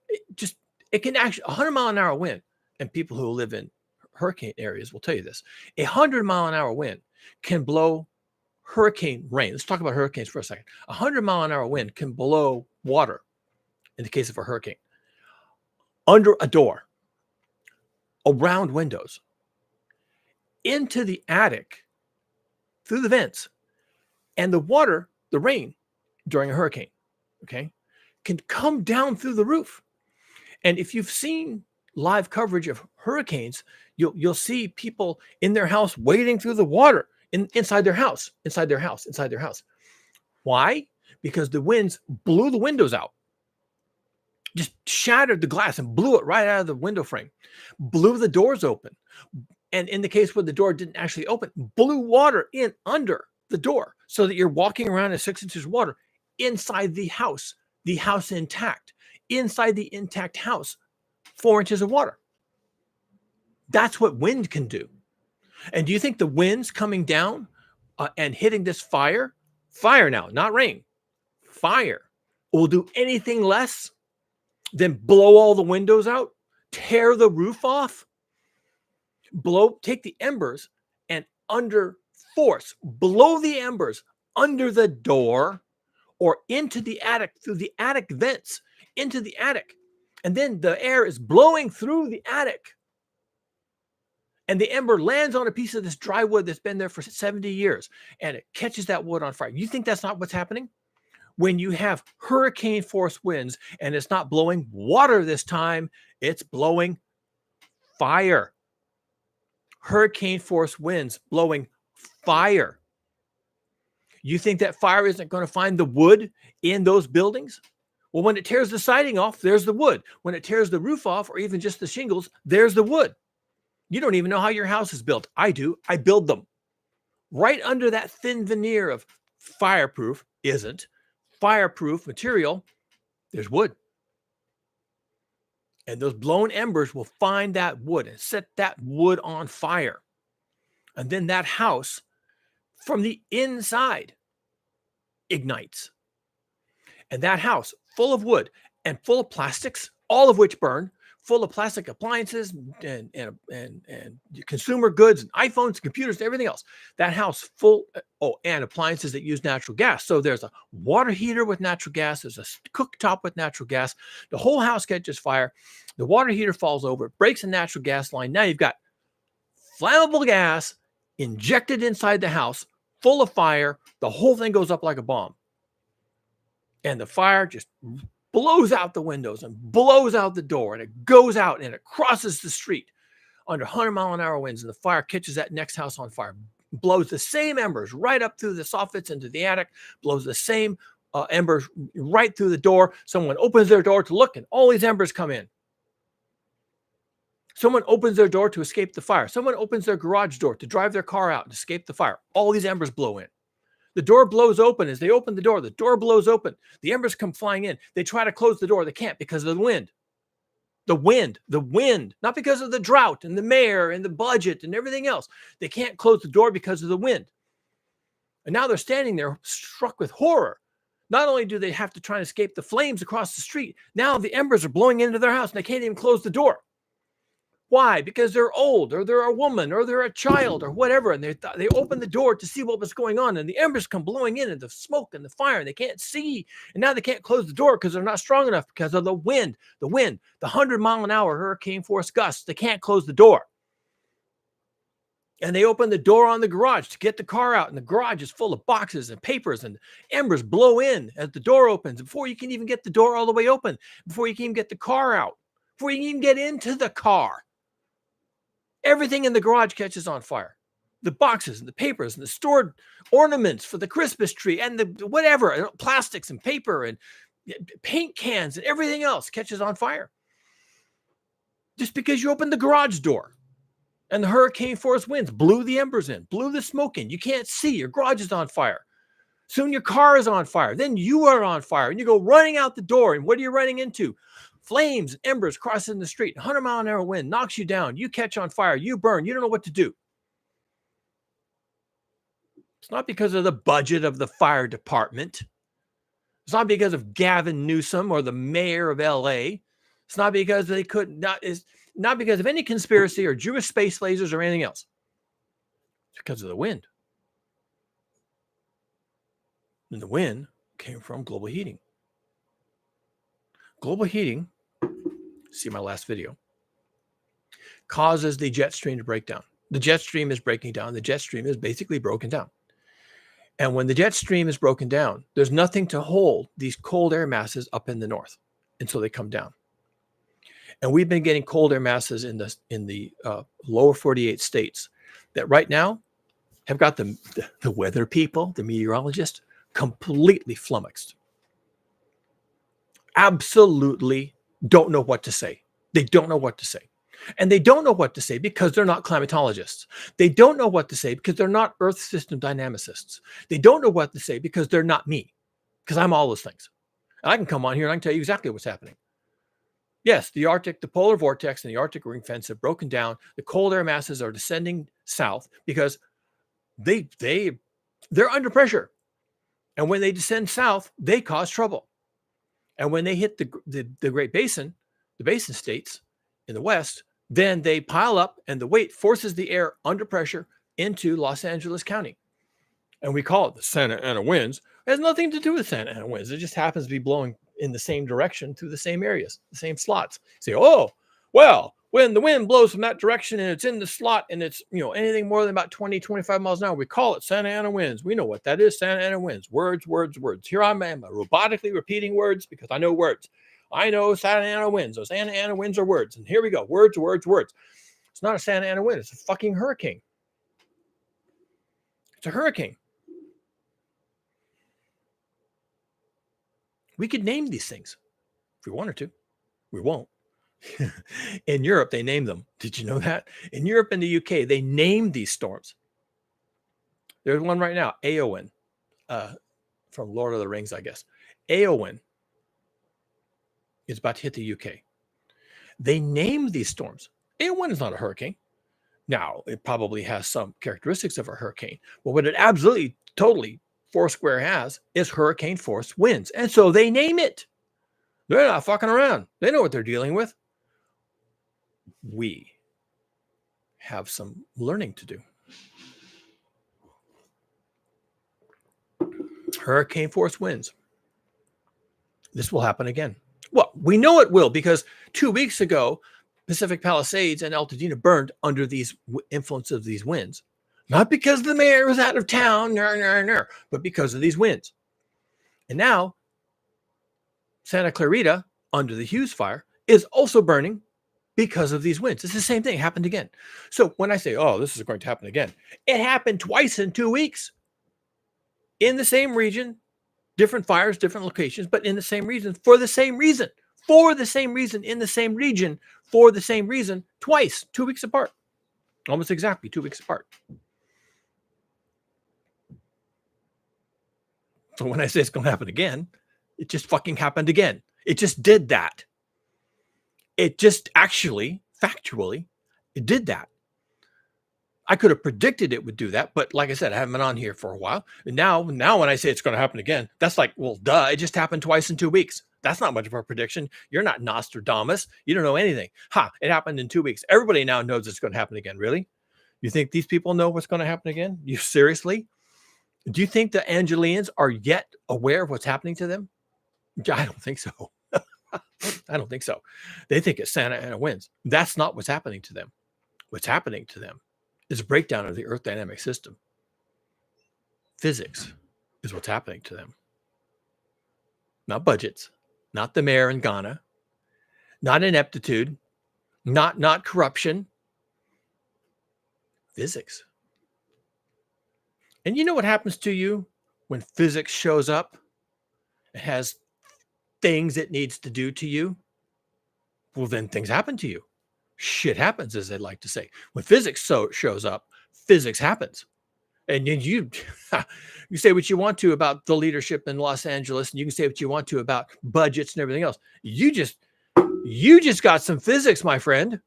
It can actually 100-mile-an-hour wind. And people who live in hurricane areas will tell you this. 100-mile-an-hour wind can blow hurricane rain. Let's talk about hurricanes for a second. 100-mile-an-hour wind can blow water, in the case of a hurricane, under a door, around windows, into the attic, through the vents. And the water, the rain during a hurricane, okay, can come down through the roof. And if you've seen live coverage of hurricanes, you'll see people in their house wading through the water inside their house. Why? Because the winds blew the windows out, just shattered the glass and blew it right out of the window frame, blew the doors open. And in the case where the door didn't actually open, blew water in under the door, so that you're walking around in 6 inches of water inside the house intact, inside the intact house, 4 inches of water. That's what wind can do. And do you think the winds coming down and hitting this fire now, not rain, fire, will do anything less than blow all the windows out, tear the roof off, take the embers and under force, blow the embers under the door or into the attic, through the attic vents, into the attic. And then the air is blowing through the attic. And the ember lands on a piece of this dry wood that's been there for 70 years. And it catches that wood on fire. You think that's not what's happening? When you have hurricane force winds and it's not blowing water this time, it's blowing fire. Hurricane force winds blowing fire. You think that fire isn't going to find the wood in those buildings? Well, when it tears the siding off, there's the wood. When it tears the roof off, or even just the shingles, there's the wood. You don't even know how your house is built. I do. I build them. Right under that thin veneer of fireproof material, there's wood. And those blown embers will find that wood and set that wood on fire. And then that house from the inside ignites. And that house, full of wood and full of plastics, all of which burn, full of plastic appliances and consumer goods and iPhones, and computers, and everything else. That house full, and appliances that use natural gas. So there's a water heater with natural gas. There's a cooktop with natural gas. The whole house catches fire. The water heater falls over, breaks a natural gas line. Now you've got flammable gas injected inside the house, full of fire. The whole thing goes up like a bomb. And the fire just blows out the windows and blows out the door, and it goes out and it crosses the street under 100-mile-an-hour winds, and the fire catches that next house on fire, blows the same embers right up through the soffits into the attic, blows the same embers right through the door. Someone opens their door to look, and all these embers come in. Someone opens their door to escape the fire. Someone opens their garage door to drive their car out and escape the fire. All these embers blow in. The door blows open. As they open the door blows open. The embers come flying in. They try to close the door. They can't because of the wind. The wind, not because of the drought and the mayor and the budget and everything else. They can't close the door because of the wind. And now they're standing there struck with horror. Not only do they have to try and escape the flames across the street, now the embers are blowing into their house and they can't even close the door. Why? Because they're old, or they're a woman, or they're a child, or whatever. And they opened the door to see what was going on. And the embers come blowing in, and the smoke and the fire, and they can't see. And now they can't close the door because they're not strong enough because of the wind, the 100-mile-an-hour hurricane force gusts. They can't close the door. And they open the door on the garage to get the car out. And the garage is full of boxes and papers, and embers blow in as the door opens. Before you can even get the door all the way open, before you can even get the car out, before you can even get into the car, everything in the garage catches on fire. The boxes and the papers and the stored ornaments for the Christmas tree and the whatever, plastics and paper and paint cans and everything else catches on fire. Just because you opened the garage door. And the hurricane force winds blew the embers in, blew the smoke in. You can't see. Your garage is on fire. Soon your car is on fire. Then you are on fire. And you go running out the door. And what are you running into? Flames and embers crossing the street. 100-mile-an-hour wind knocks you down. You catch on fire. You burn. You don't know what to do. It's not because of the budget of the fire department. It's not because of Gavin Newsom or the mayor of LA. It's not because they could not. It's not because of any conspiracy or Jewish space lasers or anything else. It's because of the wind. And the wind came from global heating. Global heating, see my last video, causes the jet stream to break down. The jet stream is breaking down. The jet stream is basically broken down. And when the jet stream is broken down, there's nothing to hold these cold air masses up in the north. And so they come down. And we've been getting cold air masses in the lower 48 states that right now have got the weather people, the meteorologists, completely flummoxed. Absolutely don't know what to say. They don't know what to say. And they don't know what to say because they're not climatologists. They don't know what to say because they're not Earth system dynamicists. They don't know what to say because they're not me, because I'm all those things. And I can come on here and I can tell you exactly what's happening. Yes, the Arctic, the polar vortex and the Arctic ring fence have broken down. The cold air masses are descending south because they're under pressure. And when they descend south, they cause trouble. And when they hit the Great Basin, the basin states in the west, then they pile up and the weight forces the air under pressure into Los Angeles County. And we call it the Santa Ana winds. It has nothing to do with Santa Ana winds. It just happens to be blowing in the same direction through the same areas, the same slots. You say, oh, well, when the wind blows from that direction and it's in the slot and it's, anything more than about 20, 25 miles an hour, we call it Santa Ana winds. We know what that is, Santa Ana winds. Words, words, words. Here I am robotically repeating words because I know words. I know Santa Ana winds. Those Santa Ana winds are words. And here we go. Words, words, words. It's not a Santa Ana wind. It's a fucking hurricane. It's a hurricane. We could name these things if we wanted to. We won't. In Europe, they name them. Did you know that? In Europe and the UK, they name these storms. There's one right now, Eowyn, from Lord of the Rings, I guess. Eowyn is about to hit the UK. They name these storms. Eowyn is not a hurricane. Now, it probably has some characteristics of a hurricane, but what it absolutely, totally, Foursquare has is hurricane force winds. And so they name it. They're not fucking around. They know what they're dealing with. We have some learning to do. Hurricane force winds. This will happen again. Well, we know it will because 2 weeks ago, Pacific Palisades and Alta Dena burned under these influence of these winds. Not because the mayor was out of town, but because of these winds. And now, Santa Clarita, under the Hughes fire, is also burning because of these winds. It's the same thing. It happened again. So when I say, oh, this is going to happen again, it happened twice in 2 weeks. In the same region, different fires, different locations, but in the same region, for the same reason. For the same reason, in the same region, for the same reason, twice, 2 weeks apart. Almost exactly 2 weeks apart. So when I say it's going to happen again, it just fucking happened again. It just did that. It just actually, factually, it did that. I could have predicted it would do that, but like I said, I haven't been on here for a while. And now when I say it's going to happen again, that's like, well, duh, it just happened twice in 2 weeks. That's not much of a prediction. You're not Nostradamus. You don't know anything. It happened in 2 weeks. Everybody now knows it's going to happen again. Really? You think these people know what's going to happen again? You seriously? Do you think the Angelians are yet aware of what's happening to them? I don't think so. I don't think so. They think it's Santa Ana wins. That's not what's happening to them. What's happening to them is a breakdown of the Earth dynamic system. Physics is what's happening to them. Not budgets, not the mayor in Ghana, not ineptitude, not corruption. Physics. And you know what happens to you when physics shows up? It has things it needs to do to you. Well, then things happen to you. Shit happens, as they like to say. When physics shows up, physics happens. And you you say what you want to about the leadership in Los Angeles, and you can say what you want to about budgets and everything else. You just got some physics, my friend.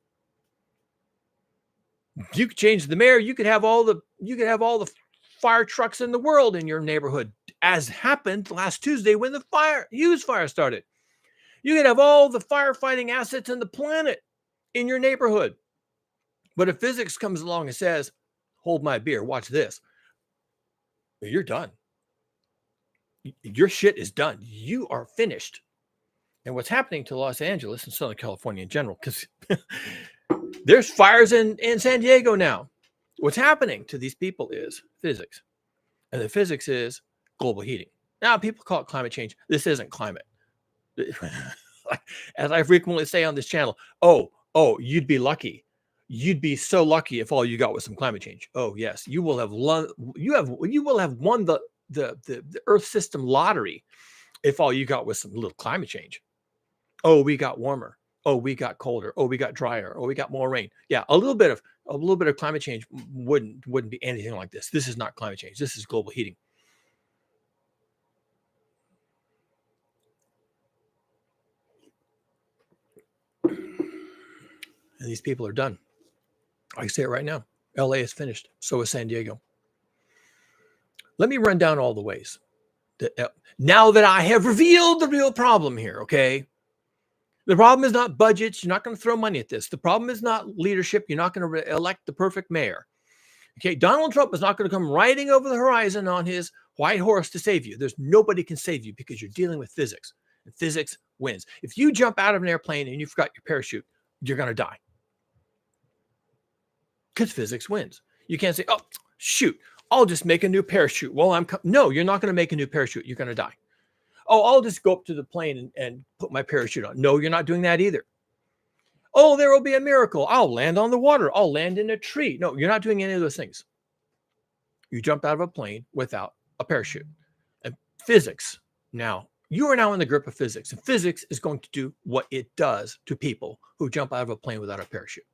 You could change the mayor. You could have all the fire trucks in the world in your neighborhood, as happened last Tuesday when the Hughes fire started. You could have all the firefighting assets in the planet in your neighborhood. But if physics comes along and says, hold my beer, watch this, you're done. Your shit is done. You are finished. And what's happening to Los Angeles and Southern California in general, because there's fires in San Diego now. What's happening to these people is physics. And the physics is global heating. Now, people call it climate change. This isn't climate. As I frequently say on this channel, oh, you'd be lucky. You'd be so lucky if all you got was some climate change. Oh, yes, you will have won the Earth system lottery if all you got was some little climate change. Oh, we got warmer. Oh, we got colder. Oh, we got drier. Oh, we got more rain. Yeah, a little bit of climate change wouldn't be anything like this. This is not climate change. This is global heating. And these people are done. I can say it right now. LA is finished. So is San Diego. Let me run down all the ways. Now that I have revealed the real problem here, okay? The problem is not budgets. You're not going to throw money at this. The problem is not leadership. You're not going to elect the perfect mayor. Okay, Donald Trump is not going to come riding over the horizon on his white horse to save you. There's nobody can save you because you're dealing with physics. And physics wins. If you jump out of an airplane and you forgot your parachute, you're going to die. Because physics wins. You can't say, oh, shoot, I'll just make a new parachute. Well, no, you're not going to make a new parachute. You're going to die. Oh, I'll just go up to the plane and put my parachute on. No, you're not doing that either. Oh, there will be a miracle. I'll land on the water. I'll land in a tree. No, you're not doing any of those things. You jumped out of a plane without a parachute. And physics, now, you are now in the grip of physics. And physics is going to do what it does to people who jump out of a plane without a parachute.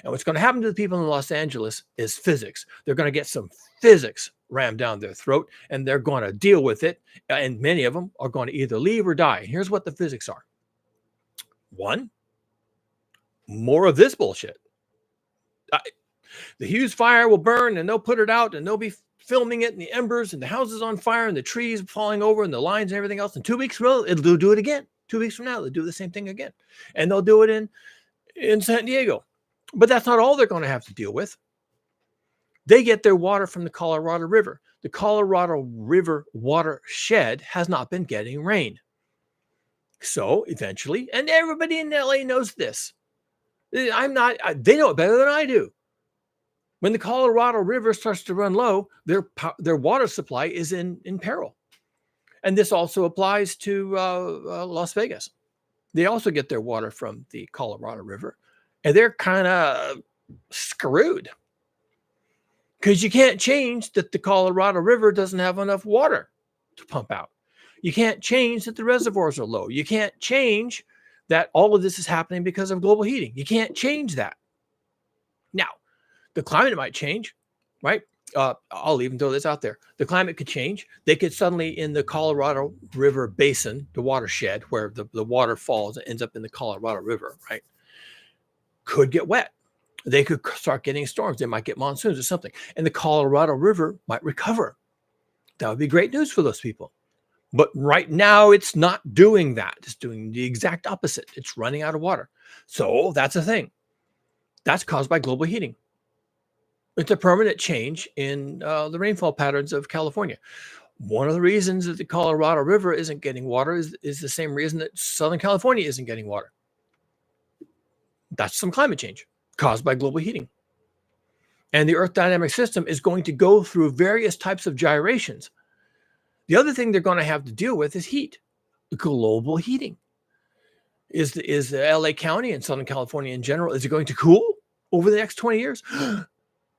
And what's going to happen to the people in Los Angeles is physics. They're going to get some physics rammed down their throat, and they're going to deal with it. And many of them are going to either leave or die. Here's what the physics are. One, more of this bullshit. The Hughes fire will burn, and they'll put it out, and they'll be filming it, and the embers, and the houses on fire, and the trees falling over, and the lines and everything else. And 2 weeks from now, they'll do it again. 2 weeks from now, they'll do the same thing again. And they'll do it in San Diego. But that's not all they're going to have to deal with. They get their water from the Colorado River. The Colorado River watershed has not been getting rain. So eventually, and everybody in LA knows this. They know it better than I do. When the Colorado River starts to run low, their water supply is in peril. And this also applies to Las Vegas. They also get their water from the Colorado River. And they're kind of screwed. Because you can't change that the Colorado River doesn't have enough water to pump out. You can't change that the reservoirs are low. You can't change that all of this is happening because of global heating. You can't change that. Now, the climate might change, right? I'll even throw this out there. The climate could change. They could suddenly, in the Colorado River basin, the watershed, where the water falls and ends up in the Colorado River, right? Could get wet. They could start getting storms. They might get monsoons or something. And the Colorado River might recover. That would be great news for those people. But right now, it's not doing that. It's doing the exact opposite. It's running out of water. So that's a thing. That's caused by global heating. It's a permanent change in the rainfall patterns of California. One of the reasons that the Colorado River isn't getting water is the same reason that Southern California isn't getting water. That's some climate change caused by global heating. And the Earth dynamic system is going to go through various types of gyrations. The other thing they're going to have to deal with is heat, global heating. Is the LA County and Southern California in general, is it going to cool over the next 20 years?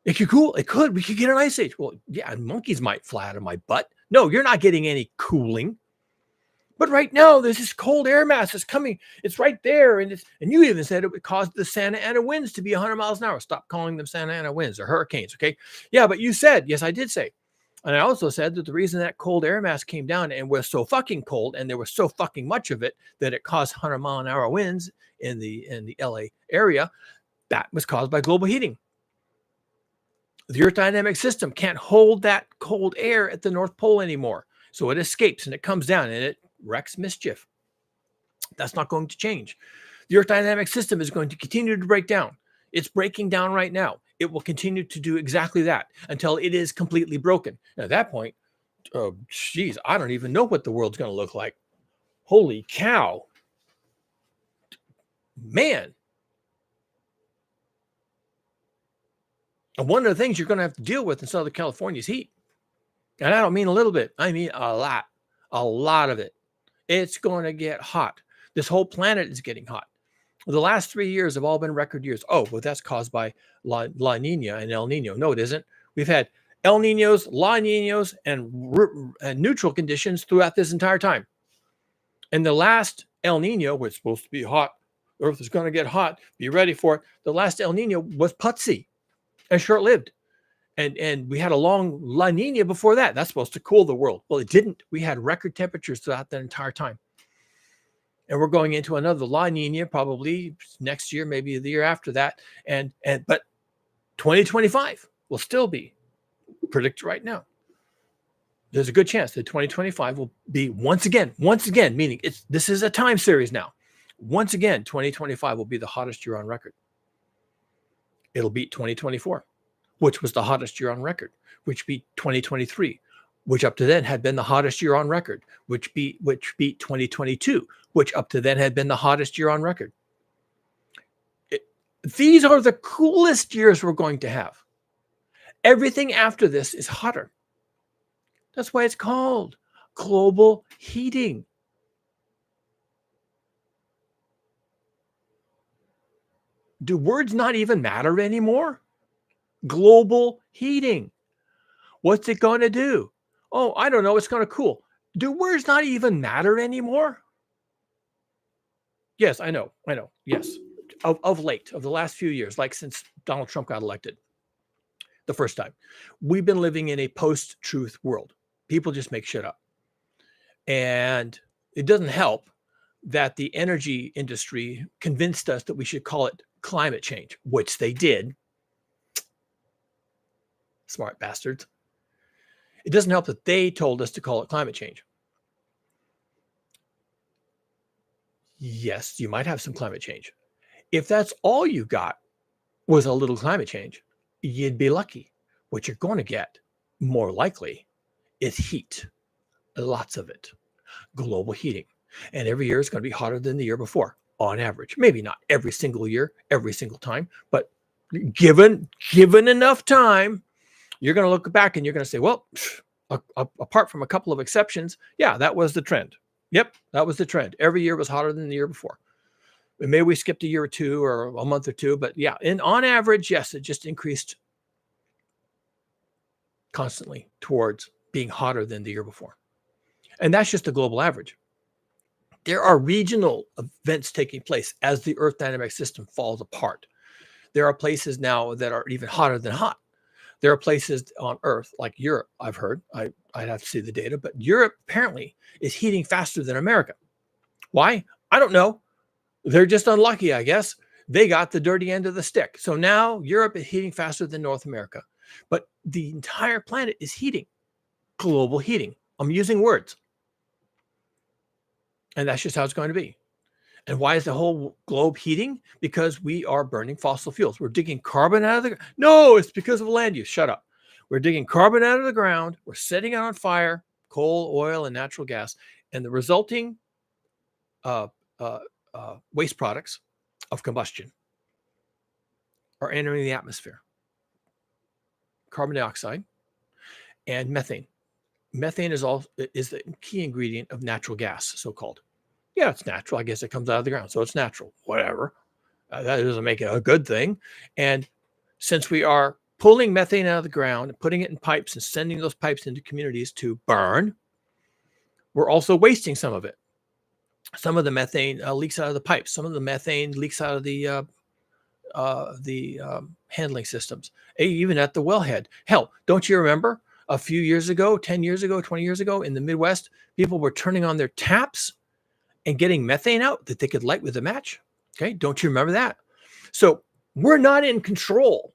It could cool. It could. We could get an ice age. Well, yeah, monkeys might fly out of my butt. No, you're not getting any cooling. But right now, there's this cold air mass that's coming. It's right there. And you even said it would cause the Santa Ana winds to be 100 miles an hour. Stop calling them Santa Ana winds or hurricanes, okay? Yeah, but you said, yes, I did say. And I also said that the reason that cold air mass came down and was so fucking cold and there was so fucking much of it that it caused 100 mile an hour winds in the LA area, that was caused by global heating. The Earth dynamic system can't hold that cold air at the North Pole anymore. So it escapes and it comes down and it wreaks mischief. That's not going to change. The Earth dynamic system is going to continue to break down. It's breaking down right now. It will continue to do exactly that until it is completely broken. And at that point, oh, geez, I don't even know what the world's going to look like. Holy cow. Man. And one of the things you're going to have to deal with in Southern California is heat. And I don't mean a little bit. I mean a lot of it. It's going to get hot. This whole planet is getting hot. The last 3 years have all been record years. Oh, well, that's caused by La Nina and El Nino. No, it isn't. We've had El Ninos, La Ninos, and neutral conditions throughout this entire time. And the last El Nino was supposed to be hot. Earth is going to get hot. Be ready for it. The last El Nino was putsy and short-lived. And we had a long La Nina before that. That's supposed to cool the world. Well, it didn't. We had record temperatures throughout that entire time. And we're going into another La Nina probably next year, maybe the year after that. But 2025 will still be predicted right now. There's a good chance that 2025 will be once again, meaning this is a time series now. Once again, 2025 will be the hottest year on record. It'll beat 2024, which was the hottest year on record, which beat 2023, which up to then had been the hottest year on record, which beat 2022, which up to then had been the hottest year on record. These are the coolest years we're going to have. Everything after this is hotter. That's why it's called global heating. Do words not even matter anymore? Global heating. What's it going to do? Oh, I don't know. It's going to cool. Do words not even matter anymore? Yes, I know. Yes. Of late, of the last few years, like since Donald Trump got elected the first time, we've been living in a post-truth world. People just make shit up. And it doesn't help that the energy industry convinced us that we should call it climate change, which they did. Smart bastards. It doesn't help that they told us to call it climate change. Yes, you might have some climate change. If that's all you got was a little climate change, you'd be lucky. What you're going to get, more likely, is heat. Lots of it. Global heating. And every year is going to be hotter than the year before, on average. Maybe not every single year, every single time, but given enough time, you're going to look back and you're going to say, well, apart from a couple of exceptions, yeah, that was the trend. Yep, that was the trend. Every year was hotter than the year before. Maybe we skipped a year or two or a month or two, but yeah, and on average, yes, it just increased constantly towards being hotter than the year before. And that's just the global average. There are regional events taking place as the Earth dynamic system falls apart. There are places now that are even hotter than hot. There are places on Earth like Europe, I've heard. I'd have to see the data, but Europe apparently is heating faster than America. Why? I don't know. They're just unlucky, I guess. They got the dirty end of the stick. So now Europe is heating faster than North America. But the entire planet is heating. Global heating. I'm using words. And that's just how it's going to be. And why is the whole globe heating? Because we are burning fossil fuels. We're digging carbon out of the ground. No, it's because of land use. Shut up. We're digging carbon out of the ground. We're setting it on fire, coal, oil, and natural gas. And the resulting uh, uh, waste products of combustion are entering the atmosphere. Carbon dioxide and methane. Methane is the key ingredient of natural gas, so-called. Yeah, it's natural. I guess it comes out of the ground, so it's natural. Whatever. That doesn't make it a good thing. And since we are pulling methane out of the ground and putting it in pipes and sending those pipes into communities to burn, we're also wasting some of it. Some of the methane leaks out of the pipes. Some of the methane leaks out of the handling systems, even at the wellhead. Hell, don't you remember a few years ago, 10 years ago, 20 years ago in the Midwest, people were turning on their taps and getting methane out that they could light with a match? Okay, don't you remember that? So we're not in control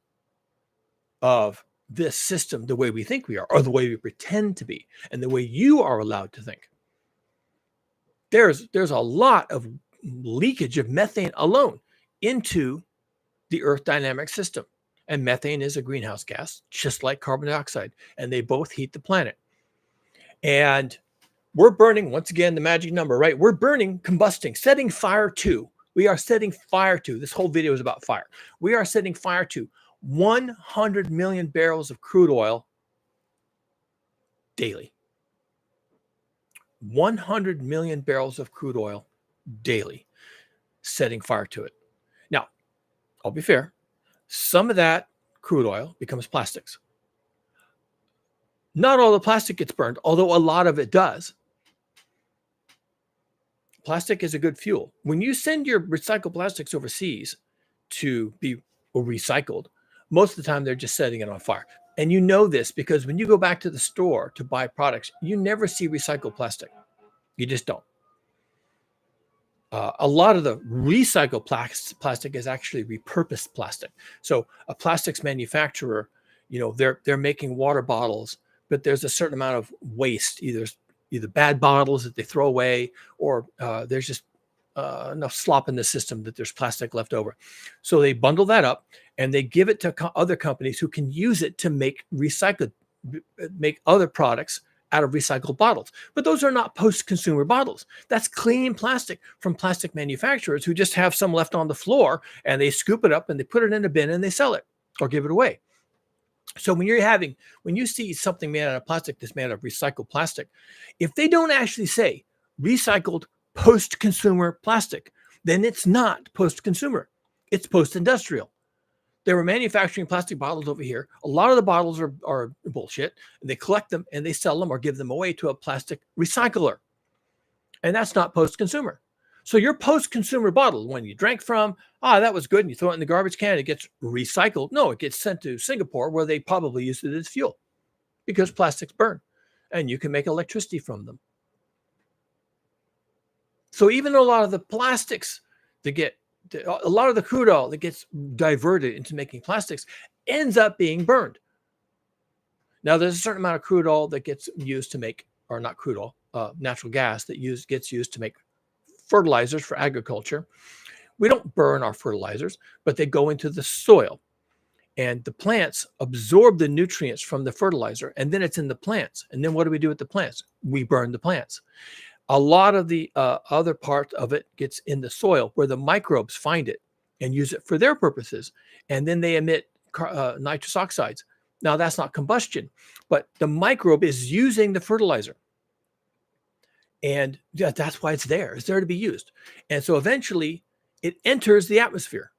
of this system the way we think we are, or the way we pretend to be, and the way you are allowed to think. There's a lot of leakage of methane alone into the Earth dynamic system. And methane is a greenhouse gas, just like carbon dioxide, and they both heat the planet. And we're burning, once again, the magic number, right? We're burning, combusting, setting fire to. We are setting fire to. This whole video is about fire. We are setting fire to 100 million barrels of crude oil daily. 100 million barrels of crude oil daily, setting fire to it. Now, I'll be fair. Some of that crude oil becomes plastics. Not all the plastic gets burned, although a lot of it does. Plastic is a good fuel. When you send your recycled plastics overseas to be recycled, most of the time they're just setting it on fire. And you know this because when you go back to the store to buy products, you never see recycled plastic. You just don't. A lot of the recycled plastic is actually repurposed plastic. So a plastics manufacturer, they're making water bottles, but there's a certain amount of waste, either bad bottles that they throw away, or there's just enough slop in the system that there's plastic left over. So they bundle that up and they give it to other companies who can use it to make other products out of recycled bottles. But those are not post-consumer bottles. That's clean plastic from plastic manufacturers who just have some left on the floor, and they scoop it up and they put it in a bin and they sell it or give it away. So when you see something made out of plastic that's made out of recycled plastic, if they don't actually say recycled post-consumer plastic, then it's not post-consumer. It's post-industrial. They were manufacturing plastic bottles over here. A lot of the bottles are bullshit, and they collect them and they sell them or give them away to a plastic recycler. And that's not post-consumer. So your post-consumer bottle, when you drank from, that was good, and you throw it in the garbage can, it gets recycled. No, it gets sent to Singapore, where they probably use it as fuel because plastics burn, and you can make electricity from them. So even a lot of the plastics a lot of the crude oil that gets diverted into making plastics ends up being burned. Now, there's a certain amount of crude oil that gets used to make, or not crude oil, natural gas that gets used to make fertilizers for agriculture. We don't burn our fertilizers, but they go into the soil. And the plants absorb the nutrients from the fertilizer, and then it's in the plants. And then what do we do with the plants? We burn the plants. A lot of the other part of it gets in the soil where the microbes find it and use it for their purposes. And then they emit nitrous oxides. Now, that's not combustion, but the microbe is using the fertilizer. And that's why it's there. It's there to be used. And so eventually it enters the atmosphere.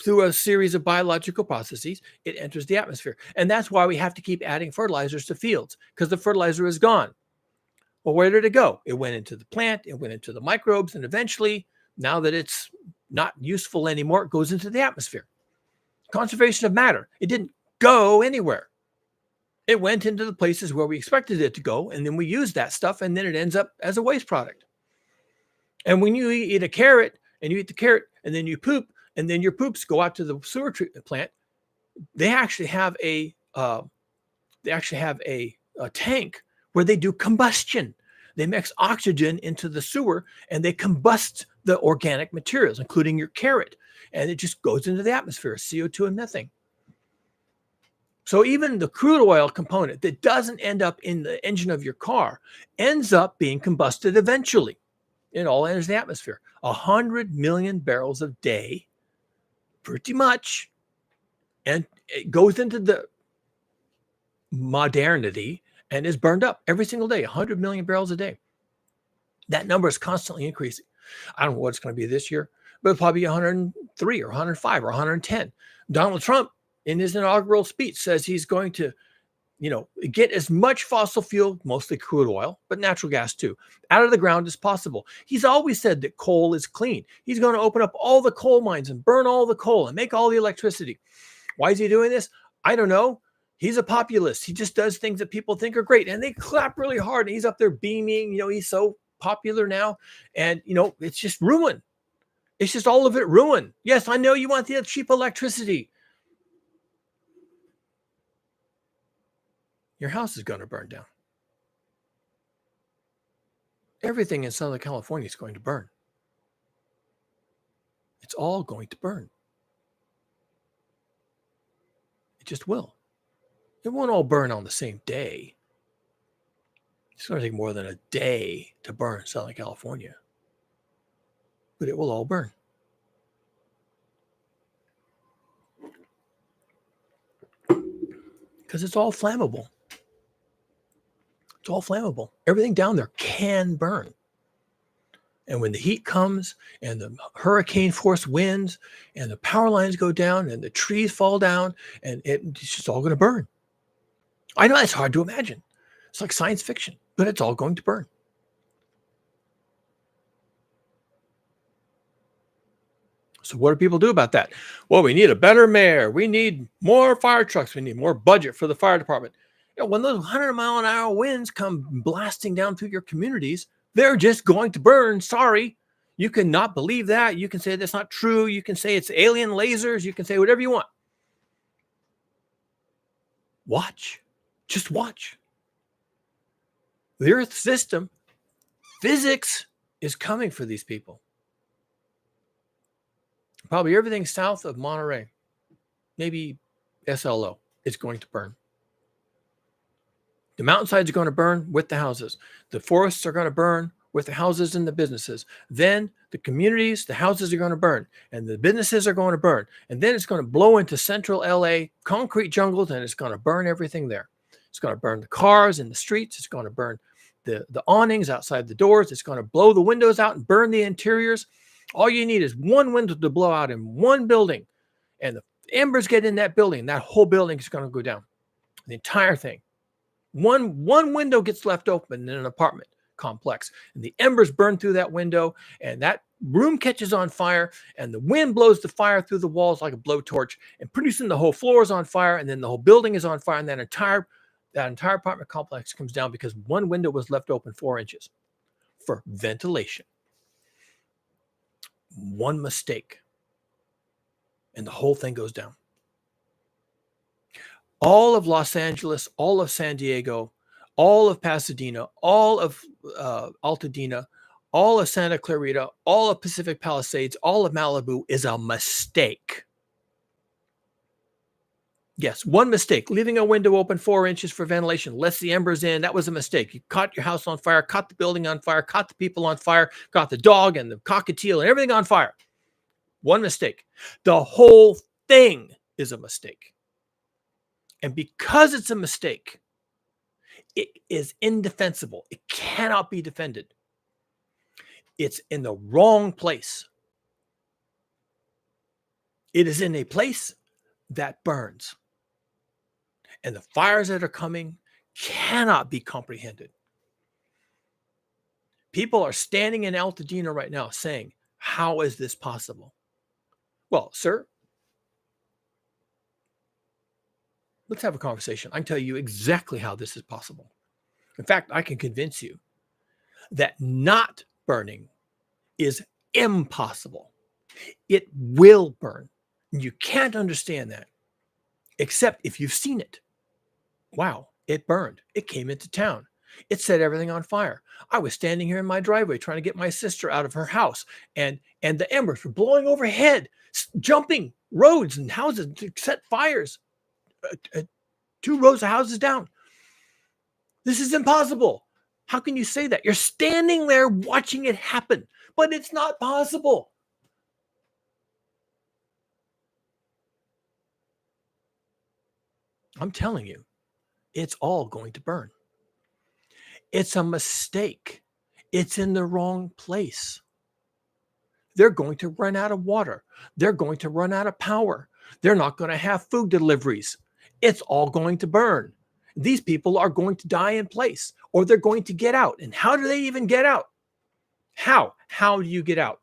Through a series of biological processes, it enters the atmosphere. And that's why we have to keep adding fertilizers to fields, because the fertilizer is gone. Well, where did it go? It went into the plant, it went into the microbes, and eventually, now that it's not useful anymore, it goes into the atmosphere. Conservation of matter. It didn't go anywhere. It went into the places where we expected it to go, and then we use that stuff, and then it ends up as a waste product. And when you eat a carrot, and you eat the carrot, and then you poop, and then your poops go out to the sewer treatment plant, they actually have a tank where they do combustion. they mix oxygen into the sewer and they combust the organic materials, including your carrot. And it just goes into the atmosphere, CO2 and methane. So even the crude oil component that doesn't end up in the engine of your car ends up being combusted eventually. It all enters the atmosphere. 100 million barrels a day, pretty much. And it goes into the modernity and is burned up every single day, 100 million barrels a day. That number is constantly increasing. I don't know what it's going to be this year, but it'll probably be 103 or 105 or 110. Donald Trump, in his inaugural speech, says he's going to, get as much fossil fuel, mostly crude oil, but natural gas too, out of the ground as possible. He's always said that coal is clean. He's going to open up all the coal mines and burn all the coal and make all the electricity. Why is he doing this? I don't know. He's a populist. He just does things that people think are great, and they clap really hard. And he's up there beaming. He's so popular now, and it's just ruin. It's just all of it ruin. Yes, I know you want the cheap electricity. Your house is going to burn down. Everything in Southern California is going to burn. It's all going to burn. It just will. It won't all burn on the same day. It's going to take more than a day to burn Southern California. But it will all burn. Because it's all flammable. It's all flammable. Everything down there can burn. And when the heat comes and the hurricane force winds and the power lines go down and the trees fall down and it's just all going to burn. I know that's hard to imagine. It's like science fiction, but it's all going to burn. So what do people do about that? Well, we need a better mayor. We need more fire trucks. We need more budget for the fire department. When those 100-mile-an-hour winds come blasting down through your communities, they're just going to burn. Sorry. You cannot believe that. You can say that's not true. You can say it's alien lasers. You can say whatever you want. Watch. Just watch. The Earth system, physics is coming for these people. Probably everything south of Monterey, maybe SLO, is going to burn. The mountainsides are going to burn with the houses. The forests are going to burn with the houses and the businesses. Then the communities, the houses are going to burn, and the businesses are going to burn. And then it's going to blow into central LA, concrete jungles, and it's going to burn everything there. It's going to burn the cars in the streets. It's going to burn the awnings outside the doors. It's going to blow the windows out and burn the interiors. All you need is one window to blow out in one building, and the embers get in that building. That whole building is going to go down. The entire thing. One window gets left open in an apartment complex, and the embers burn through that window, and that room catches on fire, and the wind blows the fire through the walls like a blowtorch, and producing the whole floor is on fire, and then the whole building is on fire, and that entire apartment complex comes down because one window was left open 4 inches for ventilation. One mistake, and the whole thing goes down. All of Los Angeles, all of San Diego, all of Pasadena, all of Alta Dena, all of Santa Clarita, all of Pacific Palisades, all of Malibu is a mistake. Yes, one mistake. Leaving a window open 4 inches for ventilation, lets the embers in. That was a mistake. You caught your house on fire, caught the building on fire, caught the people on fire, got the dog and the cockatiel and everything on fire. One mistake. The whole thing is a mistake. And because it's a mistake, it is indefensible. It cannot be defended. It's in the wrong place. It is in a place that burns. And the fires that are coming cannot be comprehended. People are standing in Alta Dena right now saying, how is this possible? Well, sir, let's have a conversation. I can tell you exactly how this is possible. In fact, I can convince you that not burning is impossible. It will burn. You can't understand that except if you've seen it. Wow, it burned. It came into town. It set everything on fire. I was standing here in my driveway trying to get my sister out of her house, and the embers were blowing overhead, jumping roads and houses to set fires. 2 rows of houses down. This is impossible. How can you say that? You're standing there watching it happen, but it's not possible. I'm telling you, it's all going to burn. It's a mistake. It's in the wrong place. They're going to run out of water. They're going to run out of power. They're not going to have food deliveries. It's all going to burn. These people are going to die in place, or they're going to get out. And how do they even get out? How? How do you get out?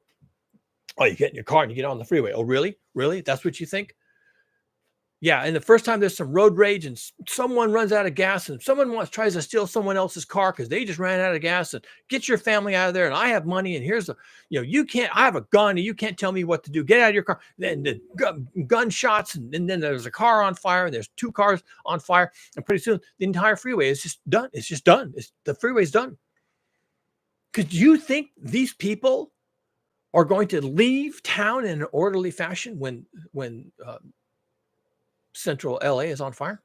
Oh, you get in your car and you get on the freeway. Oh, really? Really? That's what you think? Yeah, and the first time there's some road rage and someone runs out of gas and someone tries to steal someone else's car because they just ran out of gas, and get your family out of there, and I have money, and here's you can't, I have a gun and you can't tell me what to do. Get out of your car. Then the gunshots, and then there's a car on fire, and there's 2 cars on fire, and pretty soon the entire freeway is just done. It's just done. The freeway's done. Could you think these people are going to leave town in an orderly fashion when Central LA is on fire?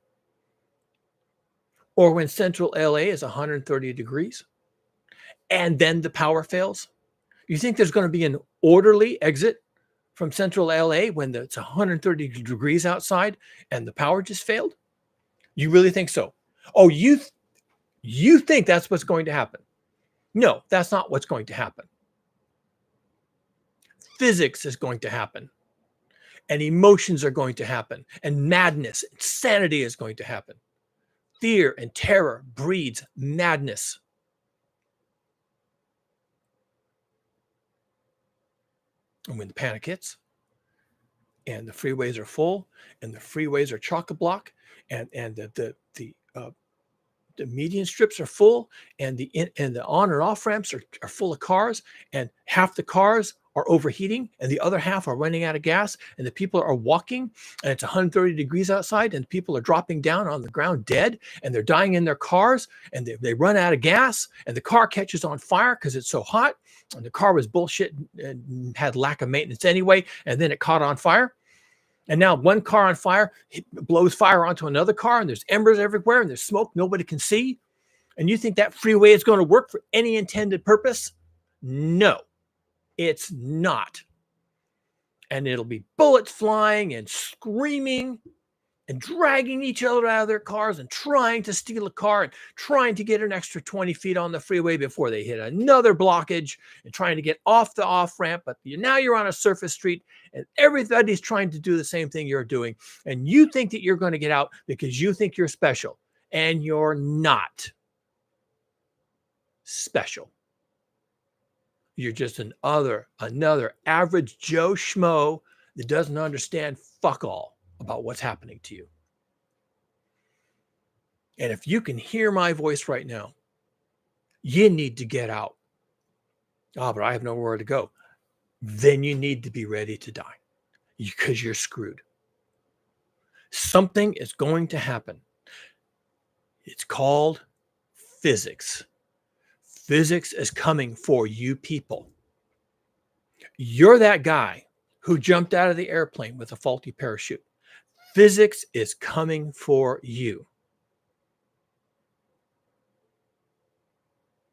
Or when Central LA is 130 degrees and then the power fails? You think there's going to be an orderly exit from Central LA when it's 130 degrees outside and the power just failed? You really think so? Oh, you think that's what's going to happen? No, that's not what's going to happen. Physics is going to happen. And emotions are going to happen, and madness, insanity is going to happen. Fear and terror breeds madness. And when the panic hits, and the freeways are full, and the freeways are chock-a-block, and the median strips are full, and the on and off ramps are full of cars, and half the cars are overheating and the other half are running out of gas, and the people are walking, and it's 130 degrees outside, and people are dropping down on the ground dead, and they're dying in their cars, and they run out of gas, and the car catches on fire because it's so hot, and the car was bullshit and had lack of maintenance anyway, and then it caught on fire. And now one car on fire blows fire onto another car, and there's embers everywhere, and there's smoke nobody can see. And you think that freeway is going to work for any intended purpose? No, it's not. And it'll be bullets flying and screaming and dragging each other out of their cars and trying to steal a car and trying to get an extra 20 feet on the freeway before they hit another blockage and trying to get off the off ramp. But now you're on a surface street and everybody's trying to do the same thing you're doing. And you think that you're going to get out because you think you're special, and you're not special. You're just another average Joe Schmo that doesn't understand fuck all about what's happening to you. And if you can hear my voice right now, you need to get out. Oh, but I have nowhere to go. Then you need to be ready to die because you're screwed. Something is going to happen. It's called physics. Physics is coming for you people. You're that guy who jumped out of the airplane with a faulty parachute. Physics is coming for you.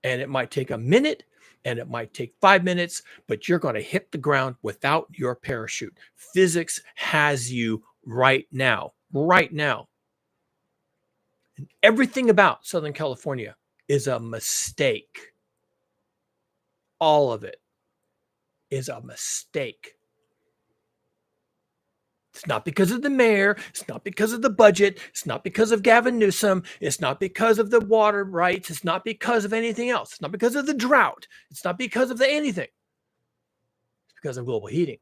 And it might take a minute, and it might take 5 minutes, but you're going to hit the ground without your parachute. Physics has you right now. Right now. And everything about Southern California is a mistake. All of it is a mistake. It's not because of the mayor. It's not because of the budget. It's not because of Gavin Newsom. It's not because of the water rights. It's not because of anything else. It's not because of the drought. It's not because of anything. It's because of global heating.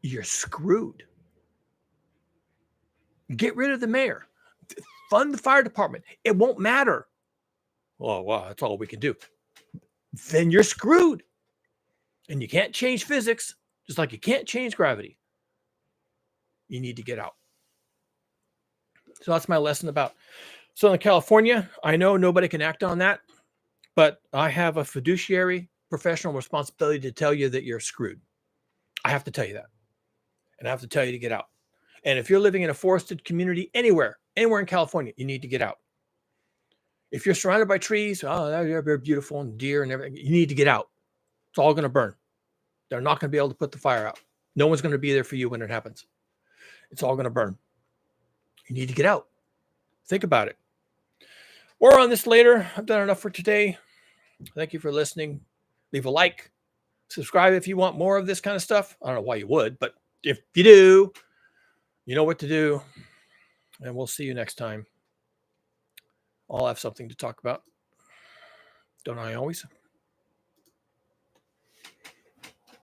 You're screwed. Get rid of the mayor. Fund the fire department. It won't matter. Oh, wow, that's all we can do. Then you're screwed. And you can't change physics. Just like you can't change gravity. You need to get out. So that's my lesson about So in California, I know nobody can act on that, but I have a fiduciary professional responsibility to tell you that you're screwed. I have to tell you that. And I have to tell you to get out. And if you're living in a forested community anywhere in California, you need to get out. If you're surrounded by trees, they're beautiful and deer and everything, you need to get out. It's all going to burn. They're not going to be able to put the fire out. No one's going to be there for you when it happens. It's all going to burn. You need to get out. Think about it. More on this later. I've done enough for today. Thank you for listening. Leave a like. Subscribe if you want more of this kind of stuff. I don't know why you would, but if you do, you know what to do. And we'll see you next time. I'll have something to talk about. Don't I always?